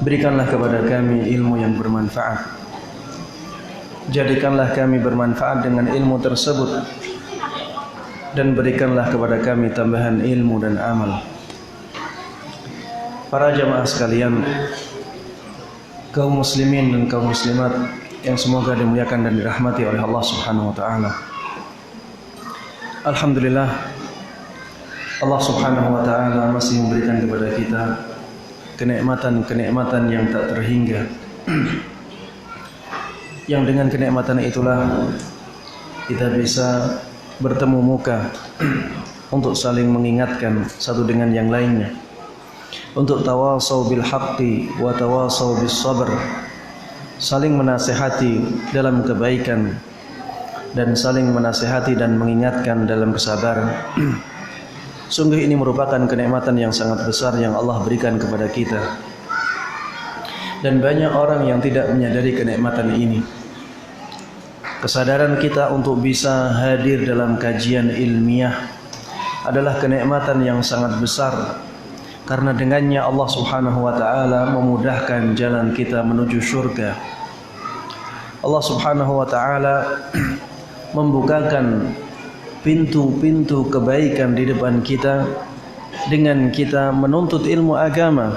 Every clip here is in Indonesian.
Berikanlah kepada kami ilmu yang bermanfaat. Jadikanlah kami bermanfaat dengan ilmu tersebut, dan berikanlah kepada kami tambahan ilmu dan amal. Para jamaah sekalian, kaum muslimin dan kaum muslimat yang semoga dimuliakan dan dirahmati oleh Allah Subhanahu wa taala. Alhamdulillah, Allah Subhanahu wa taala masih memberikan kepada kita kenikmatan-kenikmatan yang tak terhingga. Yang dengan kenikmatan itulah kita bisa bertemu muka untuk saling mengingatkan satu dengan yang lainnya, untuk tawasau bil haqqi wa tawasau bis sabr, saling menasihati dalam kebaikan dan saling menasihati dan mengingatkan dalam kesabaran. Sungguh ini merupakan kenikmatan yang sangat besar yang Allah berikan kepada kita, dan banyak orang yang tidak menyadari kenikmatan ini. Kesadaran kita untuk bisa hadir dalam kajian ilmiah adalah kenikmatan yang sangat besar, karena dengannya Allah Subhanahu wa taala memudahkan jalan kita menuju surga. Allah Subhanahu wa taala membukakan pintu-pintu kebaikan di depan kita dengan kita menuntut ilmu agama.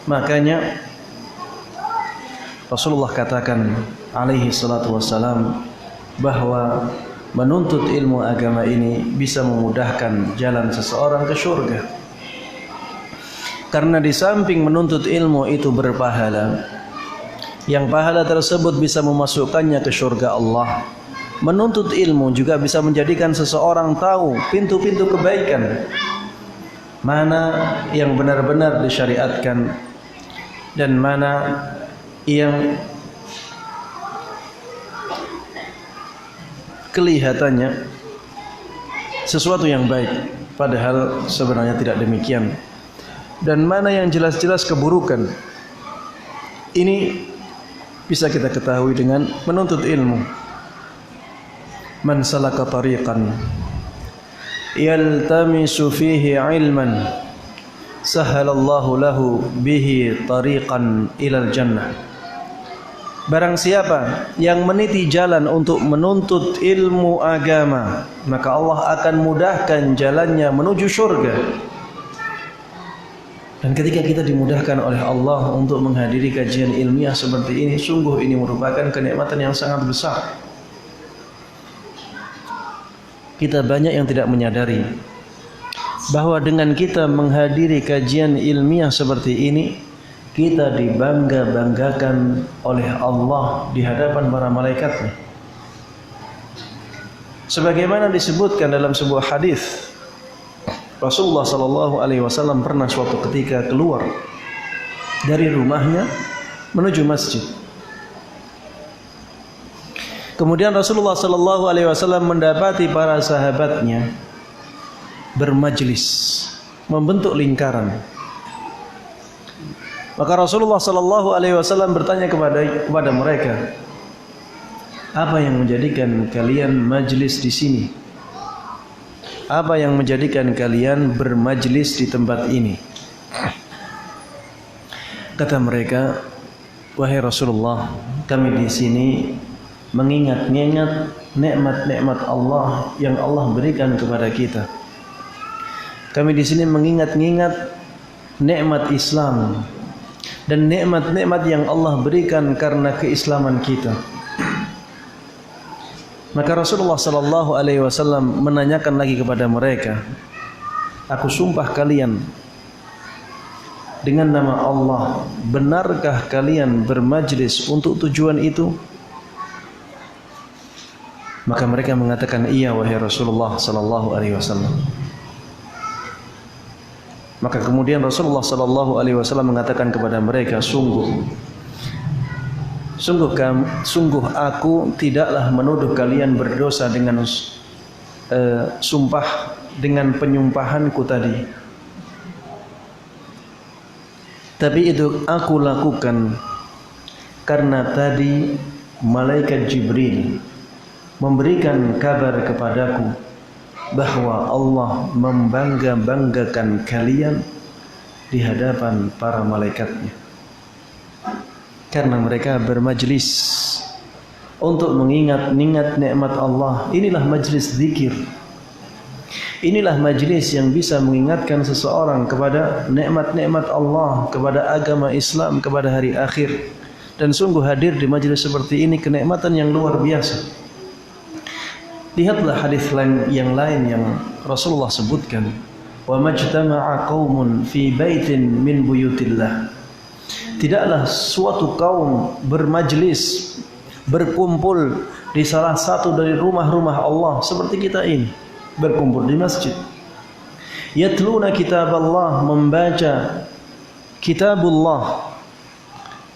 Makanya Rasulullah katakan alaihi salatu wassalam bahwa menuntut ilmu agama ini bisa memudahkan jalan seseorang ke surga. Karena di samping menuntut ilmu itu berpahala, yang pahala tersebut bisa memasukkannya ke surga Allah, menuntut ilmu juga bisa menjadikan seseorang tahu pintu-pintu kebaikan mana yang benar-benar disyariatkan dan mana yang kelihatannya sesuatu yang baik padahal sebenarnya tidak demikian, dan mana yang jelas-jelas keburukan. Ini bisa kita ketahui dengan menuntut ilmu. Man salaka tariqan yaltamisu fihi ilman sahhalallahu lahu bihi tariqan ilal jannah. Barang siapa yang meniti jalan untuk menuntut ilmu agama, maka Allah akan mudahkan jalannya menuju surga. Dan ketika kita dimudahkan oleh Allah untuk menghadiri kajian ilmiah seperti ini, sungguh ini merupakan kenikmatan yang sangat besar. Kita banyak yang tidak menyadari bahwa dengan kita menghadiri kajian ilmiah seperti ini, kita dibangga-banggakan oleh Allah di hadapan para malaikatnya. Sebagaimana disebutkan dalam sebuah hadis, Rasulullah sallallahu alaihi wasallam pernah suatu ketika keluar dari rumahnya menuju masjid. Kemudian Rasulullah sallallahu alaihi wasallam mendapati para sahabatnya bermajlis, membentuk lingkaran. Maka Rasulullah sallallahu alaihi wasallam bertanya kepada mereka, apa yang menjadikan kalian majlis di sini? Apa yang menjadikan kalian bermajlis di tempat ini? Kata mereka, wahai Rasulullah, kami di sini mengingat-ingat nikmat-nikmat Allah yang Allah berikan kepada kita. Kami di sini mengingat-ingat nikmat Islam dan nikmat-nikmat yang Allah berikan karena keislaman kita. Maka Rasulullah sallallahu alaihi wasallam menanyakan lagi kepada mereka, aku sumpah kalian dengan nama Allah, benarkah kalian bermajlis untuk tujuan itu? Maka mereka mengatakan, iya wahai Rasulullah sallallahu alaihi wasallam. Maka kemudian Rasulullah sallallahu alaihi wasallam mengatakan kepada mereka, sungguh aku tidaklah menuduh kalian berdosa dengan sumpah dengan penyumpahanku tadi. Tapi itu aku lakukan karena tadi malaikat Jibril memberikan kabar kepadaku bahwa Allah membangga-banggakan kalian di hadapan para malaikatnya. karena mereka bermajlis untuk mengingat nikmat Allah. Inilah majlis zikir. Inilah majlis yang bisa mengingatkan seseorang kepada nikmat-nikmat Allah, kepada agama Islam, kepada hari akhir. Dan sungguh hadir di majlis seperti ini kenikmatan yang luar biasa. Lihatlah hadis yang lain yang Rasulullah sebutkan, wa majtama'a qaumun fi baitin min buyutillah. Tidaklah suatu kaum bermajlis, berkumpul di salah satu dari rumah-rumah Allah seperti kita ini, berkumpul di masjid. Yatluna kitab Allah, membaca kitabullah.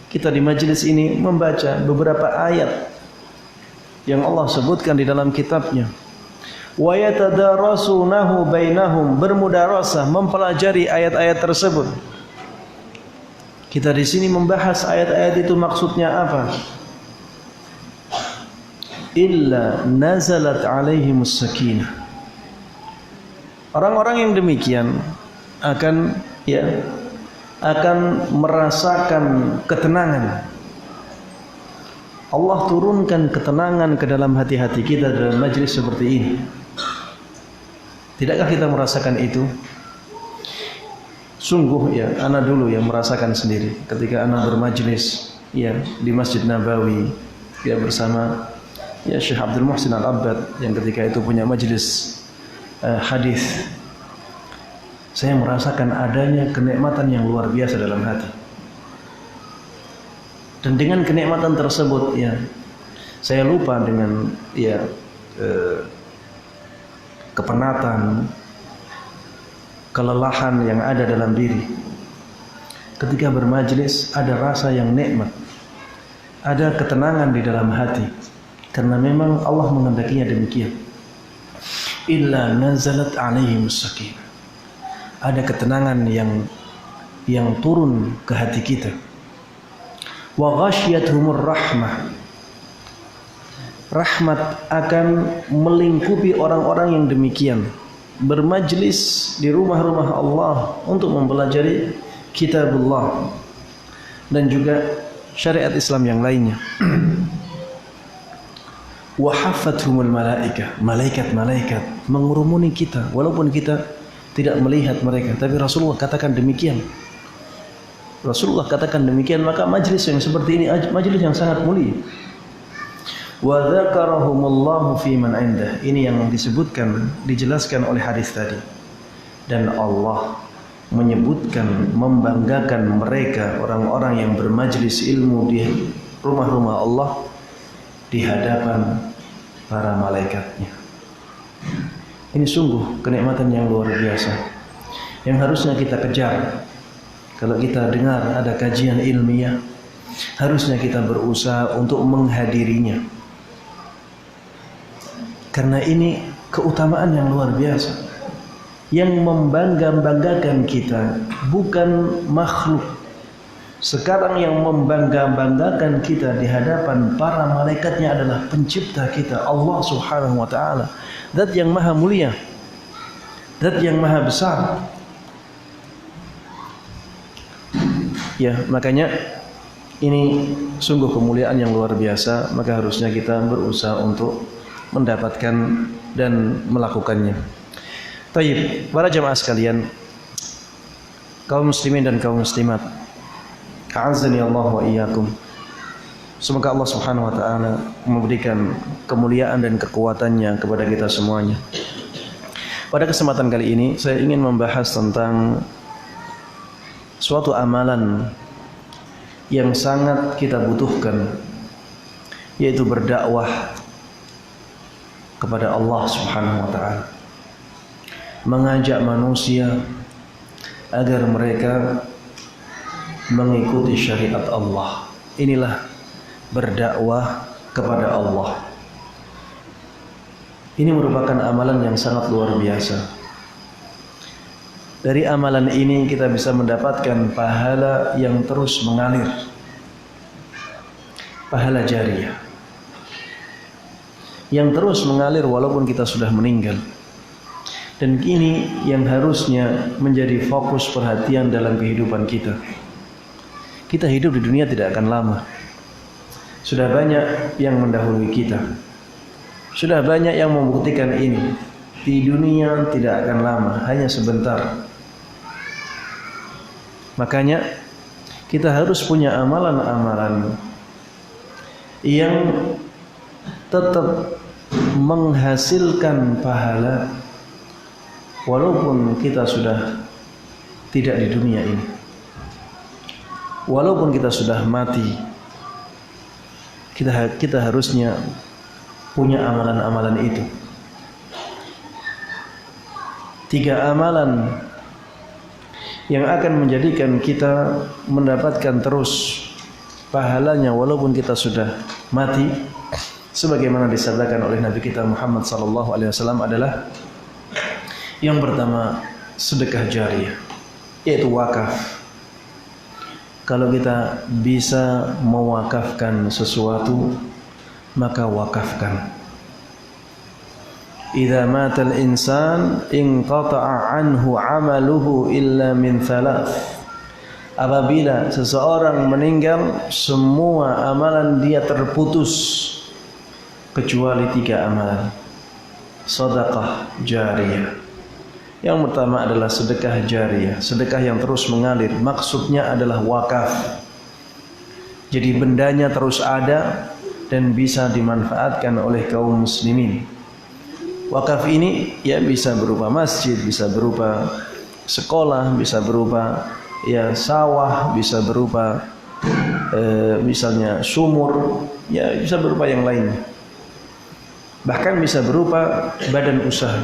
Kita di majlis ini membaca beberapa ayat yang Allah sebutkan di dalam kitabnya. Wa yatadarasunahu bainahum, bermudarasah, mempelajari ayat-ayat tersebut. Kita di sini membahas ayat-ayat itu maksudnya apa? Illa nazalat alaihimus sakinah. Orang-orang yang demikian akan merasakan ketenangan. Allah turunkan ketenangan ke dalam hati-hati kita dalam majlis seperti ini. Tidakkah kita merasakan itu? Sungguh ya, ana dulu yang merasakan sendiri ketika ana bermajlis di Masjid Nabawi bersama Syekh Abdul Muhsin Al-Abbad yang ketika itu punya majlis hadis. Saya merasakan adanya kenikmatan yang luar biasa dalam hati. Dan dengan kenikmatan tersebut saya lupa dengan kepenatan, kelelahan yang ada dalam diri. Ketika bermajlis ada rasa yang nikmat, ada ketenangan di dalam hati, karena memang Allah menghendakinya demikian. Illa nazalat alaihimus sakinah. Ada ketenangan yang turun ke hati kita. Wa ghasyiyatuhumur rahmah. Rahmat akan melingkupi orang-orang yang demikian, bermajlis di rumah-rumah Allah untuk mempelajari kitabullah dan juga syariat Islam yang lainnya. Wa haffathumul malaikah, malaikat-malaikat mengurumuni kita walaupun kita tidak melihat mereka, tapi Rasulullah katakan demikian. Rasulullah katakan demikian, maka majlis yang seperti ini majlis yang sangat mulia. Wa dzakarahumullahu fi man indah. Ini yang disebutkan, dijelaskan oleh hadis tadi. Dan Allah menyebutkan, membanggakan mereka orang-orang yang bermajlis ilmu di rumah-rumah Allah di hadapan para malaikatnya. Ini sungguh kenikmatan yang luar biasa yang harusnya kita kejar. Kalau kita dengar ada kajian ilmiah, harusnya kita berusaha untuk menghadirinya, karena ini keutamaan yang luar biasa yang membangga-banggakan kita, bukan makhluk. Sekarang yang membangga-banggakan kita di hadapan para malaikatnya adalah pencipta kita, Allah Subhanahu wa ta'ala, Zat yang maha mulia, Zat yang maha besar. Makanya ini sungguh kemuliaan yang luar biasa, maka harusnya kita berusaha untuk mendapatkan dan melakukannya. Tayyib, para jamaah sekalian, kaum muslimin dan kaum muslimat, a'azzani Allah wa iyyakum. Semoga Allah Subhanahu wa ta'ala memberikan kemuliaan dan kekuatannya kepada kita semuanya. Pada kesempatan kali ini saya ingin membahas tentang suatu amalan yang sangat kita butuhkan, yaitu berdakwah kepada Allah Subhanahu wa ta'ala, mengajak manusia agar mereka mengikuti syariat Allah. Inilah berdakwah kepada Allah. Ini merupakan amalan yang sangat luar biasa. Dari amalan ini kita bisa mendapatkan pahala yang terus mengalir, pahala jariyah yang terus mengalir walaupun kita sudah meninggal. Dan ini yang harusnya menjadi fokus perhatian dalam kehidupan kita. Kita hidup di dunia tidak akan lama. Sudah banyak yang mendahului kita. Sudah banyak yang membuktikan ini. Di dunia tidak akan lama, hanya sebentar. Makanya kita harus punya amalan-amalan yang tetap menghasilkan pahala walaupun kita sudah tidak di dunia ini. Walaupun kita sudah mati, kita harusnya punya amalan-amalan itu. 3 amalan yang akan menjadikan kita mendapatkan terus pahalanya walaupun kita sudah mati, sebagaimana disabdakan oleh Nabi kita Muhammad SAW adalah yang pertama, sedekah jariyah, yaitu wakaf. Kalau kita bisa mewakafkan sesuatu, maka wakafkan. Idza matal insan inqata'a anhu 'amaluhu illa min 3. Apabila seseorang meninggal, semua amalan dia terputus kecuali 3 amalan. Sedekah jariyah. Yang pertama adalah sedekah jariyah, sedekah yang terus mengalir. Maksudnya adalah wakaf. Jadi bendanya terus ada dan bisa dimanfaatkan oleh kaum muslimin. Wakaf ini ya bisa berupa masjid, bisa berupa sekolah, bisa berupa ya sawah, bisa berupa misalnya sumur, ya bisa berupa yang lainnya. Bahkan bisa berupa badan usaha.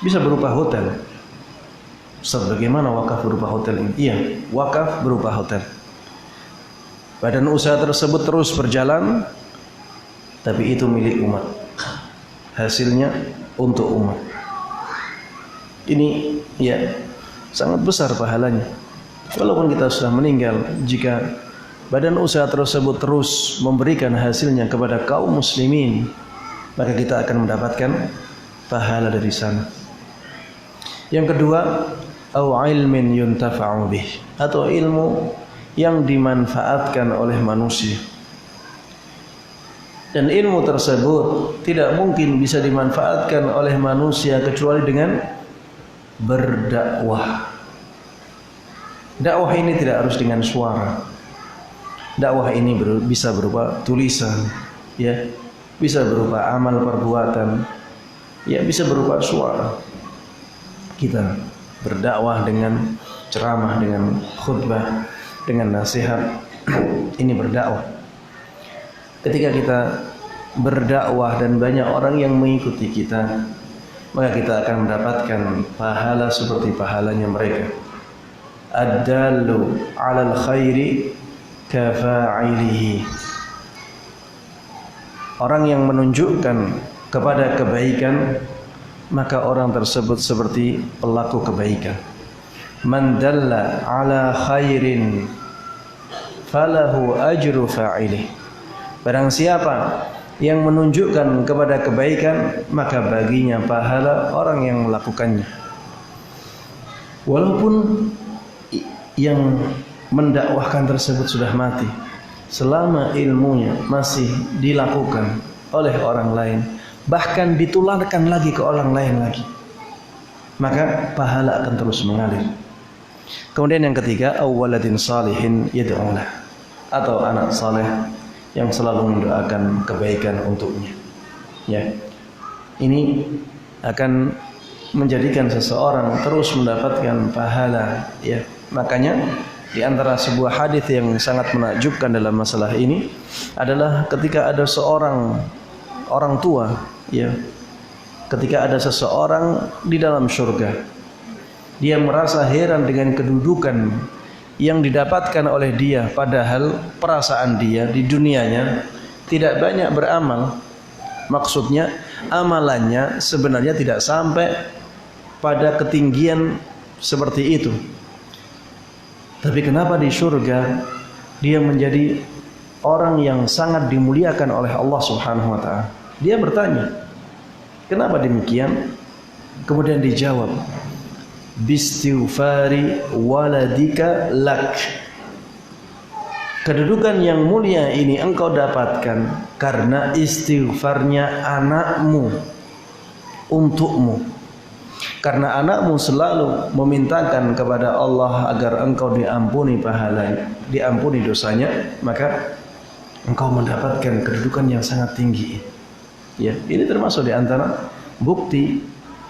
Bisa berupa hotel. Ustaz, bagaimana wakaf berupa hotel ini? Iya, wakaf berupa hotel. Badan usaha tersebut terus berjalan, tapi itu milik umat. Hasilnya untuk umat. Ini ya sangat besar pahalanya. Walaupun kita sudah meninggal, jika badan usaha tersebut terus memberikan hasilnya kepada kaum muslimin, maka kita akan mendapatkan pahala dari sana. Yang kedua, au ilmin yuntafa'u bih, atau ilmu yang dimanfaatkan oleh manusia. Dan ilmu tersebut tidak mungkin bisa dimanfaatkan oleh manusia kecuali dengan berdakwah. Dakwah ini tidak harus dengan suara. Dakwah ini bisa berupa tulisan, ya, bisa berupa amal perbuatan, ya, bisa berupa suara. Kita berdakwah dengan ceramah, dengan khutbah, dengan nasihat. Ini berdakwah. Ketika kita berdakwah dan banyak orang yang mengikuti kita, maka kita akan mendapatkan pahala seperti pahalanya mereka. Ad-dallu 'alal khairi kafa'ilihi. Orang yang menunjukkan kepada kebaikan, maka orang tersebut seperti pelaku kebaikan. Man dalla 'ala khairin falahu ajru fa'ilih. Barang siapa yang menunjukkan kepada kebaikan, maka baginya pahala orang yang melakukannya. Walaupun yang mendakwahkan tersebut sudah mati, selama ilmunya masih dilakukan oleh orang lain, bahkan ditularkan lagi ke orang lain lagi, maka pahala akan terus mengalir. Kemudian yang ketiga, awwaladin salihin yad'ulah, atau anak saleh yang selalu mendoakan kebaikan untuknya. Ya, ini akan menjadikan seseorang terus mendapatkan pahala. Ya, makanya di antara sebuah hadis yang sangat menakjubkan dalam masalah ini adalah ketika ada seorang orang tua, ya, ketika ada seseorang di dalam surga, dia merasa heran dengan kedudukan yang didapatkan oleh dia, padahal perasaan dia di dunianya tidak banyak beramal. Maksudnya amalannya sebenarnya tidak sampai pada ketinggian seperti itu. Tapi kenapa di surga dia menjadi orang yang sangat dimuliakan oleh Allah Subhanahu wa taala? Dia bertanya, "Kenapa demikian?" Kemudian dijawab, bistighfari waladika lak. Kedudukan yang mulia ini engkau dapatkan karena istighfarnya anakmu untukmu. Karena anakmu selalu memintakan kepada Allah agar engkau diampuni pahalanya, diampuni dosanya, maka engkau mendapatkan kedudukan yang sangat tinggi. Ya, ini termasuk di antara bukti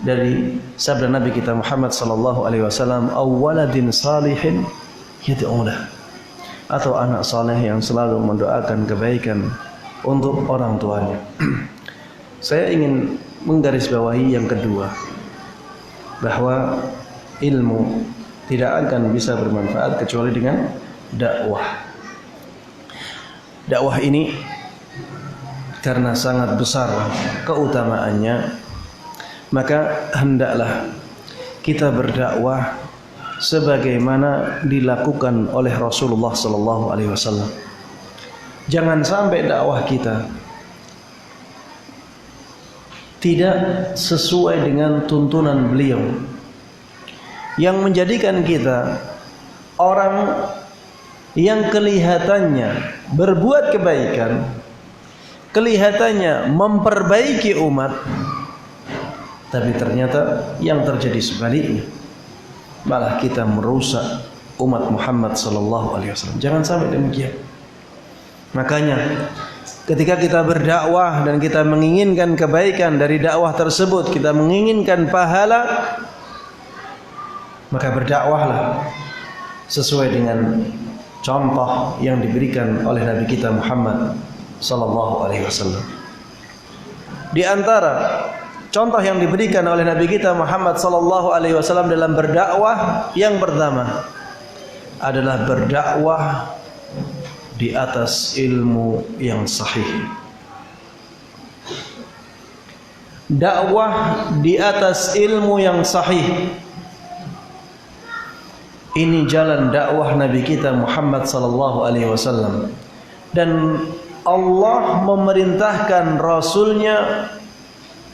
dari sabda Nabi kita Muhammad sallallahu alaihi wasallam, "Awwaladin salihin yad'ulah." Atau anak saleh yang selalu mendoakan kebaikan untuk orang tuanya. Saya ingin menggarisbawahi yang kedua, bahwa ilmu tidak akan bisa bermanfaat kecuali dengan dakwah. Dakwah ini karena sangat besar keutamaannya, maka hendaklah kita berdakwah sebagaimana dilakukan oleh Rasulullah sallallahu alaihi wasallam. Jangan sampai dakwah kita tidak sesuai dengan tuntunan beliau, yang menjadikan kita orang yang kelihatannya berbuat kebaikan, kelihatannya memperbaiki umat, tapi ternyata yang terjadi sebaliknya, malah kita merusak umat Muhammad sallallahu alaihi wasallam. Jangan sampai demikian. Makanya ketika kita berdakwah dan kita menginginkan kebaikan dari dakwah tersebut, kita menginginkan pahala, maka berdakwahlah sesuai dengan contoh yang diberikan oleh Nabi kita Muhammad sallallahu alaihi wasallam. Di antara contoh yang diberikan oleh Nabi kita Muhammad sallallahu alaihi wasallam dalam berdakwah, yang pertama adalah berdakwah di atas ilmu yang sahih. Dakwah di atas ilmu yang sahih. Ini jalan dakwah Nabi kita Muhammad sallallahu alaihi wasallam, dan Allah memerintahkan Rasulnya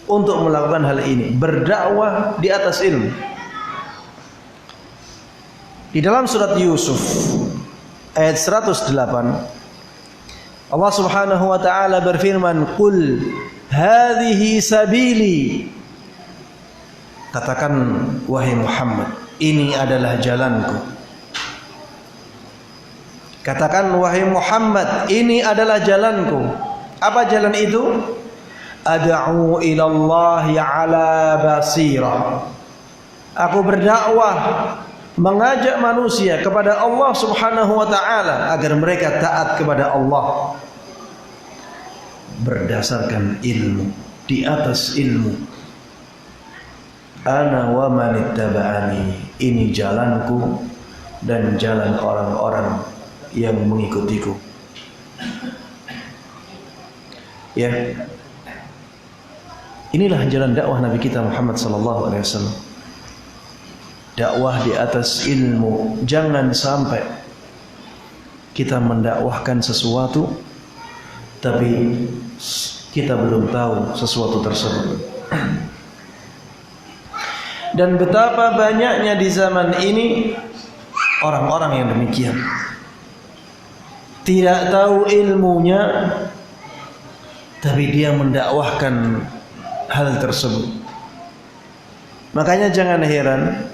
untuk melakukan hal ini, berdakwah di atas ilmu. Di dalam surat Yusuf ayat 108, Allah Subhanahu wa taala berfirman, "Qul hadhihi sabili." Katakan wahai Muhammad, ini adalah jalanku. Katakan wahai Muhammad, ini adalah jalanku. Apa jalan itu? Ad'u ila Allah ala basirah. Aku berdakwah, mengajak manusia kepada Allah Subhanahu wa taala agar mereka taat kepada Allah berdasarkan ilmu, di atas ilmu. Ana wa man ittaba'ani, ini jalanku dan jalan orang-orang yang mengikutiku. Ya. Inilah jalan dakwah Nabi kita Muhammad sallallahu alaihi wasallam. Dakwah di atas ilmu. Jangan sampai kita mendakwahkan sesuatu tapi kita belum tahu sesuatu tersebut. Dan betapa banyaknya di zaman ini orang-orang yang demikian. Tidak tahu ilmunya tapi dia mendakwahkan hal tersebut. Makanya jangan heran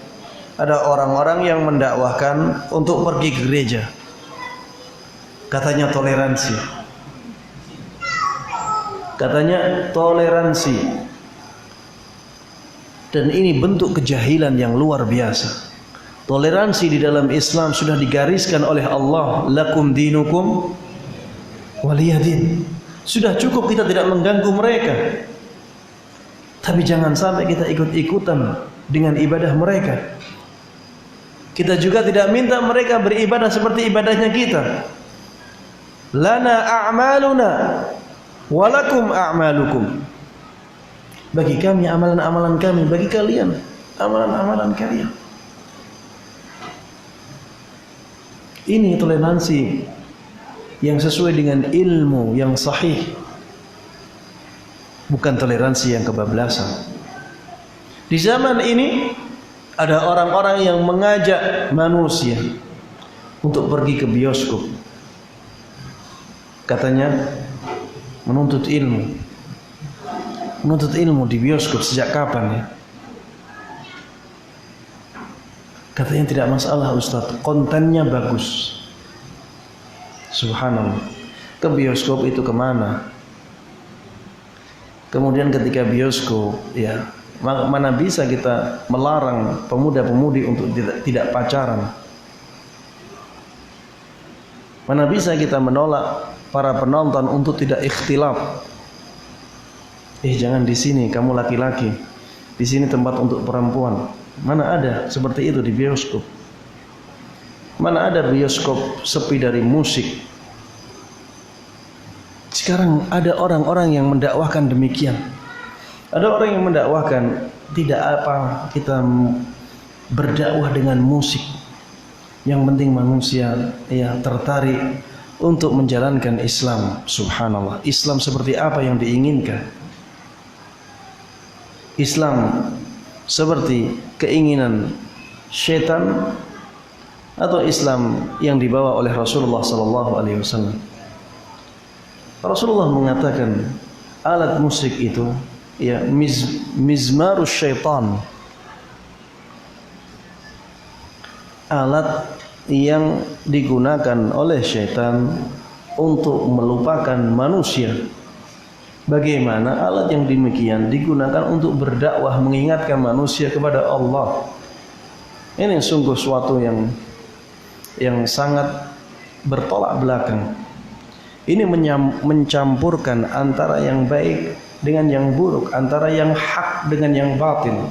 ada orang-orang yang mendakwahkan untuk pergi ke gereja. Katanya toleransi. Katanya toleransi. Dan ini bentuk kejahilan yang luar biasa. Toleransi di dalam Islam sudah digariskan oleh Allah, lakum dinukum waliyadin. Sudah cukup kita tidak mengganggu mereka. Tapi jangan sampai kita ikut-ikutan dengan ibadah mereka. Kita juga tidak minta mereka beribadah seperti ibadahnya kita. Lana a'maluna walakum a'malukum. Bagi kami amalan-amalan kami, bagi kalian amalan-amalan kalian. Ini toleransi yang sesuai dengan ilmu yang sahih, bukan toleransi yang kebablasan. Di zaman ini Ada orang-orang yang mengajak manusia untuk pergi ke bioskop. Katanya menuntut ilmu. Menuntut ilmu di bioskop sejak kapan ya? Katanya tidak masalah Ustaz, kontennya bagus. Subhanallah. Ke bioskop itu kemana? Kemudian ketika bioskop, ya mana bisa kita melarang pemuda-pemudi untuk tidak pacaran? Mana bisa kita menolak para penonton untuk tidak ikhtilaf? Jangan di sini, kamu laki-laki. Di sini tempat untuk perempuan. Mana ada seperti itu di bioskop? Mana ada bioskop sepi dari musik? Sekarang ada orang-orang yang mendakwahkan demikian. Ada orang yang mendakwahkan tidak apa kita berdakwah dengan musik. Yang penting manusia ya tertarik untuk menjalankan Islam. Subhanallah. Islam seperti apa yang diinginkan? Islam seperti keinginan syaitan atau Islam yang dibawa oleh Rasulullah SAW. Rasulullah mengatakan alat musik itu ya mizmarus syaitan, alat yang digunakan oleh syaitan untuk melupakan manusia. Bagaimana alat yang demikian digunakan untuk berdakwah, mengingatkan manusia kepada Allah. Ini sungguh suatu yang sangat bertolak belakang. Ini mencampurkan antara yang baik dengan yang buruk, antara yang hak dengan yang batil.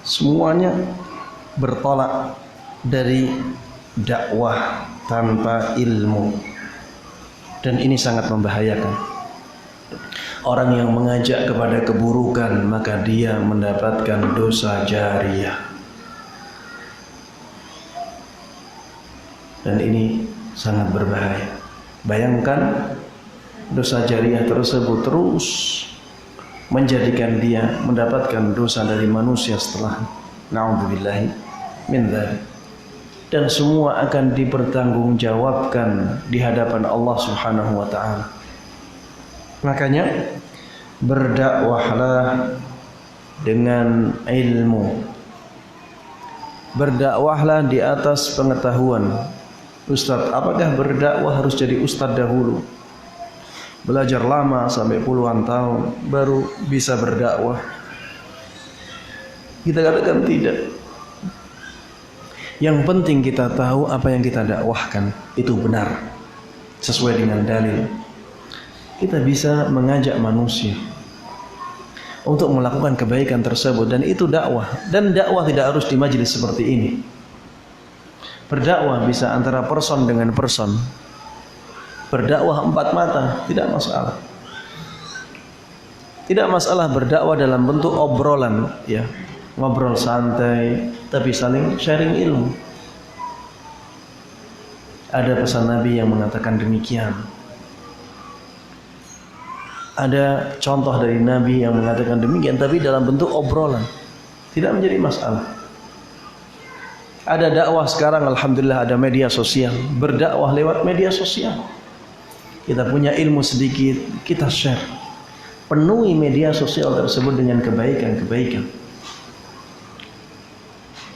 Semuanya bertolak dari dakwah tanpa ilmu. Dan ini sangat membahayakan. Orang yang mengajak kepada keburukan, maka dia mendapatkan dosa jariyah. Dan ini sangat berbahaya. Bayangkan dosa jariyah tersebut terus menjadikan dia mendapatkan dosa dari manusia setelah na'udzubillahi min dzalik. Dan semua akan dipertanggungjawabkan di hadapan Allah Subhanahu wa taala. Makanya berdakwahlah dengan ilmu. Berdakwahlah di atas pengetahuan. Ustaz, apakah berdakwah harus jadi ustaz dahulu? Belajar lama sampai puluhan tahun baru bisa berdakwah? Kita katakan tidak. Yang penting kita tahu apa yang kita dakwahkan itu benar, sesuai dengan dalil. Kita bisa mengajak manusia untuk melakukan kebaikan tersebut, dan itu dakwah. Dan dakwah tidak harus di majelis seperti ini. Berdakwah bisa antara person dengan person. Berdakwah empat mata, tidak masalah. Tidak masalah berdakwah dalam bentuk obrolan, ya. Ngobrol santai, tapi saling sharing ilmu. Ada pesan Nabi yang mengatakan demikian. Ada contoh dari Nabi yang mengatakan demikian, tapi dalam bentuk obrolan, tidak menjadi masalah. Ada dakwah sekarang, alhamdulillah ada media sosial. Berdakwah lewat media sosial. Kita punya ilmu sedikit, kita share. Penuhi media sosial tersebut dengan kebaikan-kebaikan.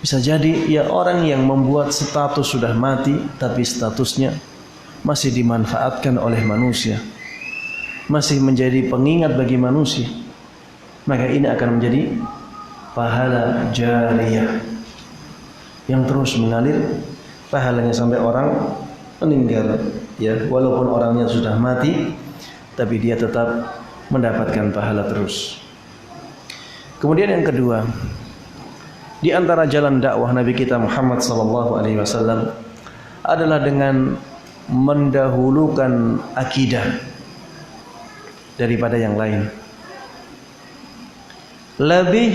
Bisa jadi ya orang yang membuat status sudah mati, tapi statusnya masih dimanfaatkan oleh manusia, masih menjadi pengingat bagi manusia. Maka ini akan menjadi pahala jariyah yang terus mengalir, pahalanya sampai orang meninggal. Ya, walaupun orangnya sudah mati, tapi dia tetap mendapatkan pahala terus. Kemudian yang kedua, di antara jalan dakwah Nabi kita Muhammad SAW adalah dengan mendahulukan akidah daripada yang lain. Lebih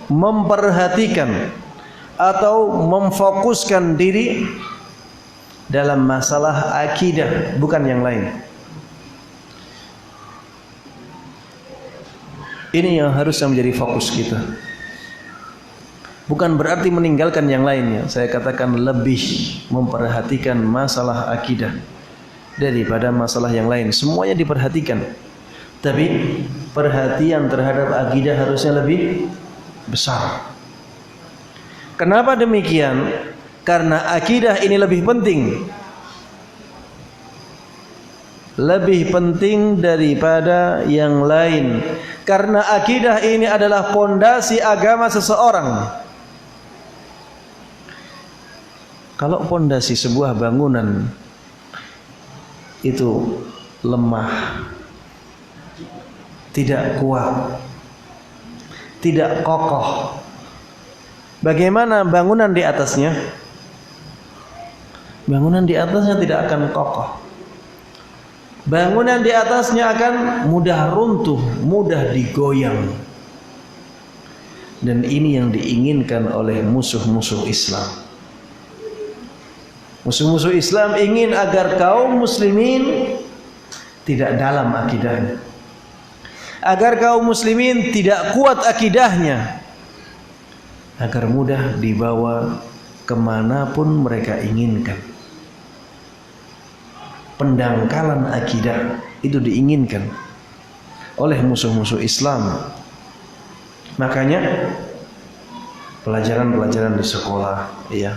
memperhatikan atau memfokuskan diri dalam masalah akidah, bukan yang lain. Ini yang harusnya menjadi fokus kita. Bukan berarti meninggalkan yang lainnya. Saya katakan lebih memperhatikan masalah akidah daripada masalah yang lain. Semuanya diperhatikan, tapi perhatian terhadap akidah harusnya lebih besar. Kenapa demikian? Karena akidah ini lebih penting. Lebih penting daripada yang lain. Karena akidah ini adalah pondasi agama seseorang. Kalau pondasi sebuah bangunan itu lemah, tidak kuat, tidak kokoh, bagaimana bangunan di atasnya? Bangunan di atasnya tidak akan kokoh. Bangunan di atasnya akan mudah runtuh, mudah digoyang. Dan ini yang diinginkan oleh musuh-musuh Islam. Musuh-musuh Islam ingin agar kaum muslimin tidak dalam akidahnya, agar kaum muslimin tidak kuat akidahnya, agar mudah dibawa kemanapun mereka inginkan. Pendangkalan akidah itu diinginkan oleh musuh-musuh Islam. Makanya pelajaran-pelajaran di sekolah, ya,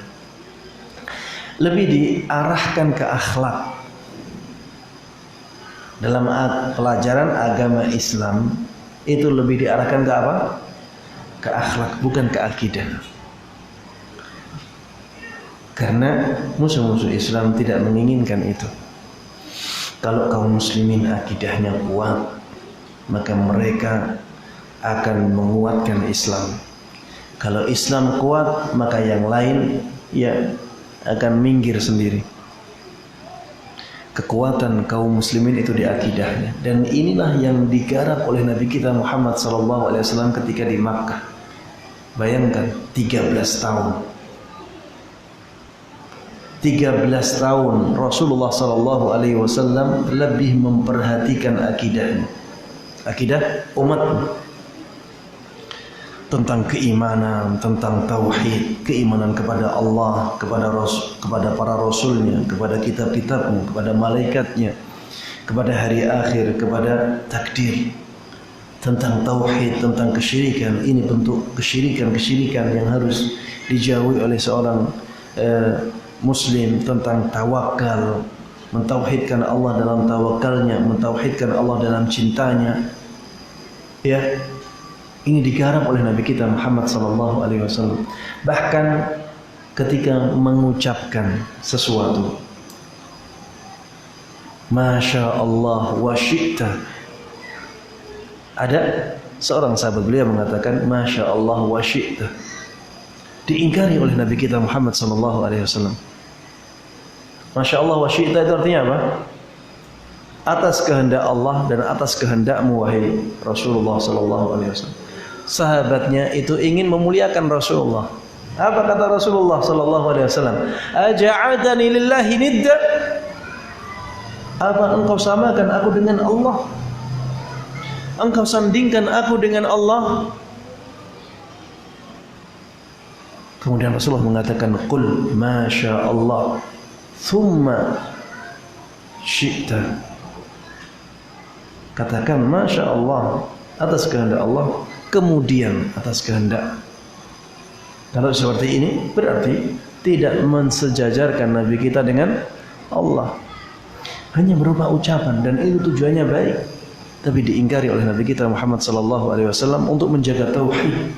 lebih diarahkan ke akhlak. Dalam pelajaran agama Islam itu lebih diarahkan ke apa? Ke akhlak, bukan ke akidah. Karena musuh-musuh Islam tidak menginginkan itu. Kalau kaum muslimin akidahnya kuat, maka mereka akan menguatkan Islam. Kalau Islam kuat, maka yang lain ya akan minggir sendiri. Kekuatan kaum muslimin itu di akidahnya, dan inilah yang digarap oleh Nabi kita Muhammad SAW ketika di Makkah. Bayangkan 13 tahun 13 tahun Rasulullah SAW lebih memperhatikan akidahnya, akidah umat, tentang keimanan, tentang tauhid, keimanan kepada Allah, kepada para rasulnya, kepada kitab-kitabnya, kepada malaikatnya, kepada hari akhir, kepada takdir, tentang tauhid, tentang kesyirikan. Ini bentuk kesyirikan yang harus dijauhi oleh seorang muslim, tentang tawakal, mentauhidkan Allah dalam tawakalnya, mentauhidkan Allah dalam cintanya. Ya, ini digarap oleh Nabi kita Muhammad SAW. Bahkan ketika mengucapkan sesuatu, Masya Allah wa syi'ta, ada seorang sahabat beliau mengatakan Masya Allah wa syi'ta, diingkari oleh Nabi kita Muhammad SAW. Masya Allah wa syi'ta itu artinya apa? Atas kehendak Allah dan atas kehendakmu wahai Rasulullah SAW. Sahabatnya itu ingin memuliakan Rasulullah. Apa kata Rasulullah SAW? Aja'adani lillahi nidda? Apa engkau samakan aku dengan Allah? Engkau sandingkan aku dengan Allah? Kemudian Rasulullah mengatakan, Qul masya Allah thumma syi'ta. Katakan masya Allah atas kehendak Allah, kemudian atas kehendak. Kalau seperti ini berarti tidak mensejajarkan Nabi kita dengan Allah, hanya berupa ucapan, dan itu tujuannya baik, tapi diingkari oleh Nabi kita Muhammad SAW untuk menjaga tauhid.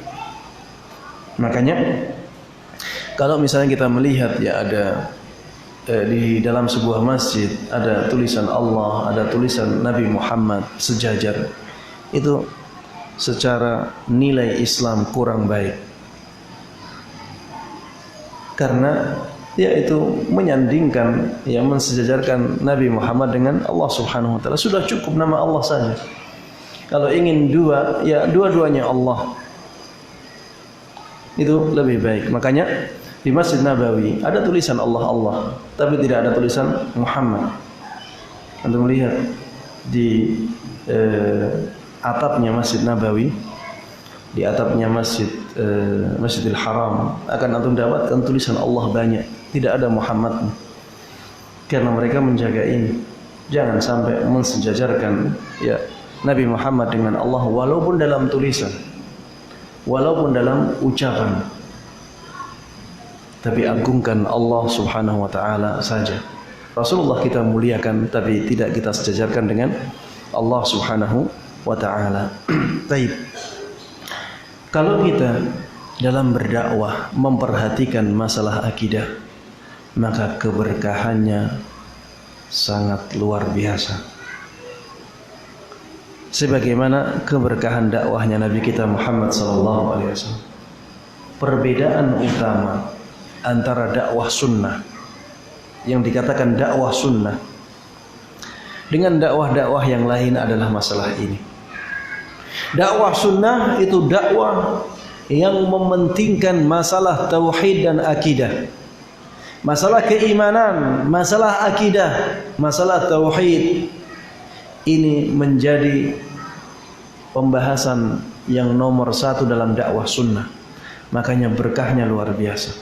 Makanya kalau misalnya kita melihat ya ada di dalam sebuah masjid ada tulisan Allah, ada tulisan Nabi Muhammad sejajar, itu secara nilai Islam kurang baik, karena yaitu menyandingkan, ya, mensejajarkan Nabi Muhammad dengan Allah Subhanahu wa taala. Sudah cukup nama Allah saja. Kalau ingin dua, ya dua-duanya Allah, itu lebih baik. Makanya di Masjid Nabawi ada tulisan Allah, tapi tidak ada tulisan Muhammad. Anda melihat di atapnya Masjid Nabawi, di atapnya Masjid Masjidil Haram akan antum dapatkan tulisan Allah banyak, tidak ada Muhammad, karena mereka menjaga ini. Jangan sampai mensejajarkan ya Nabi Muhammad dengan Allah, walaupun dalam tulisan, walaupun dalam ucapan, tapi agungkan Allah Subhanahu wa taala saja. Rasulullah kita muliakan, tapi tidak kita sejajarkan dengan Allah Subhanahu wa taala. Baik. Kalau kita dalam berdakwah memperhatikan masalah akidah, maka keberkahannya sangat luar biasa. Sebagaimana keberkahan dakwahnya Nabi kita Muhammad SAW. Perbedaan utama antara dakwah sunnah yang dikatakan dakwah sunnah dengan dakwah-dakwah yang lain adalah masalah ini. Dakwah sunnah itu dakwah yang mementingkan masalah tauhid dan akidah, masalah keimanan, masalah akidah, masalah tauhid. Ini menjadi pembahasan yang nomor satu dalam dakwah sunnah. Makanya berkahnya luar biasa.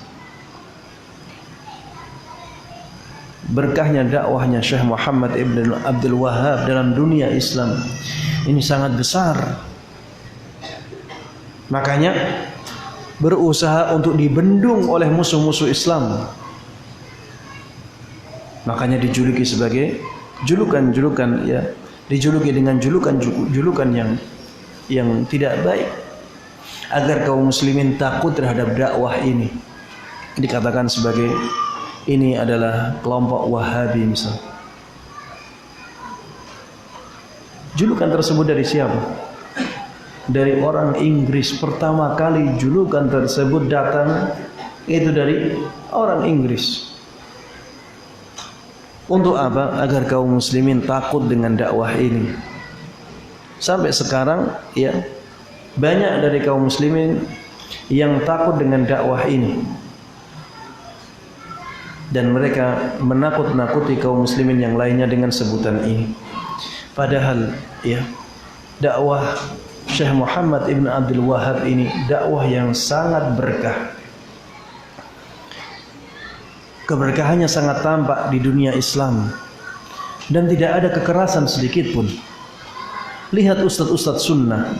Berkahnya dakwahnya Syekh Muhammad ibn Abdul Wahhab dalam dunia Islam ini sangat besar. Makanya berusaha untuk dibendung oleh musuh-musuh Islam. Makanya dijuluki sebagai julukan-julukan, ya, dijuluki dengan julukan yang tidak baik, agar kaum muslimin takut terhadap dakwah ini. Dikatakan sebagai ini adalah kelompok Wahabi misal. Julukan tersebut dari siapa? Dari orang Inggris. Pertama kali julukan tersebut datang itu dari orang Inggris. Untuk apa? Agar kaum muslimin takut dengan dakwah ini. Sampai sekarang ya, banyak dari kaum muslimin yang takut dengan dakwah ini, dan mereka menakut-nakuti kaum muslimin yang lainnya dengan sebutan ini. Padahal ya, dakwah Syekh Muhammad ibn Abdul Wahhab ini dakwah yang sangat berkah. Keberkahannya sangat tampak di dunia Islam, dan tidak ada kekerasan sedikit pun. Lihat ustadz-ustadz sunnah,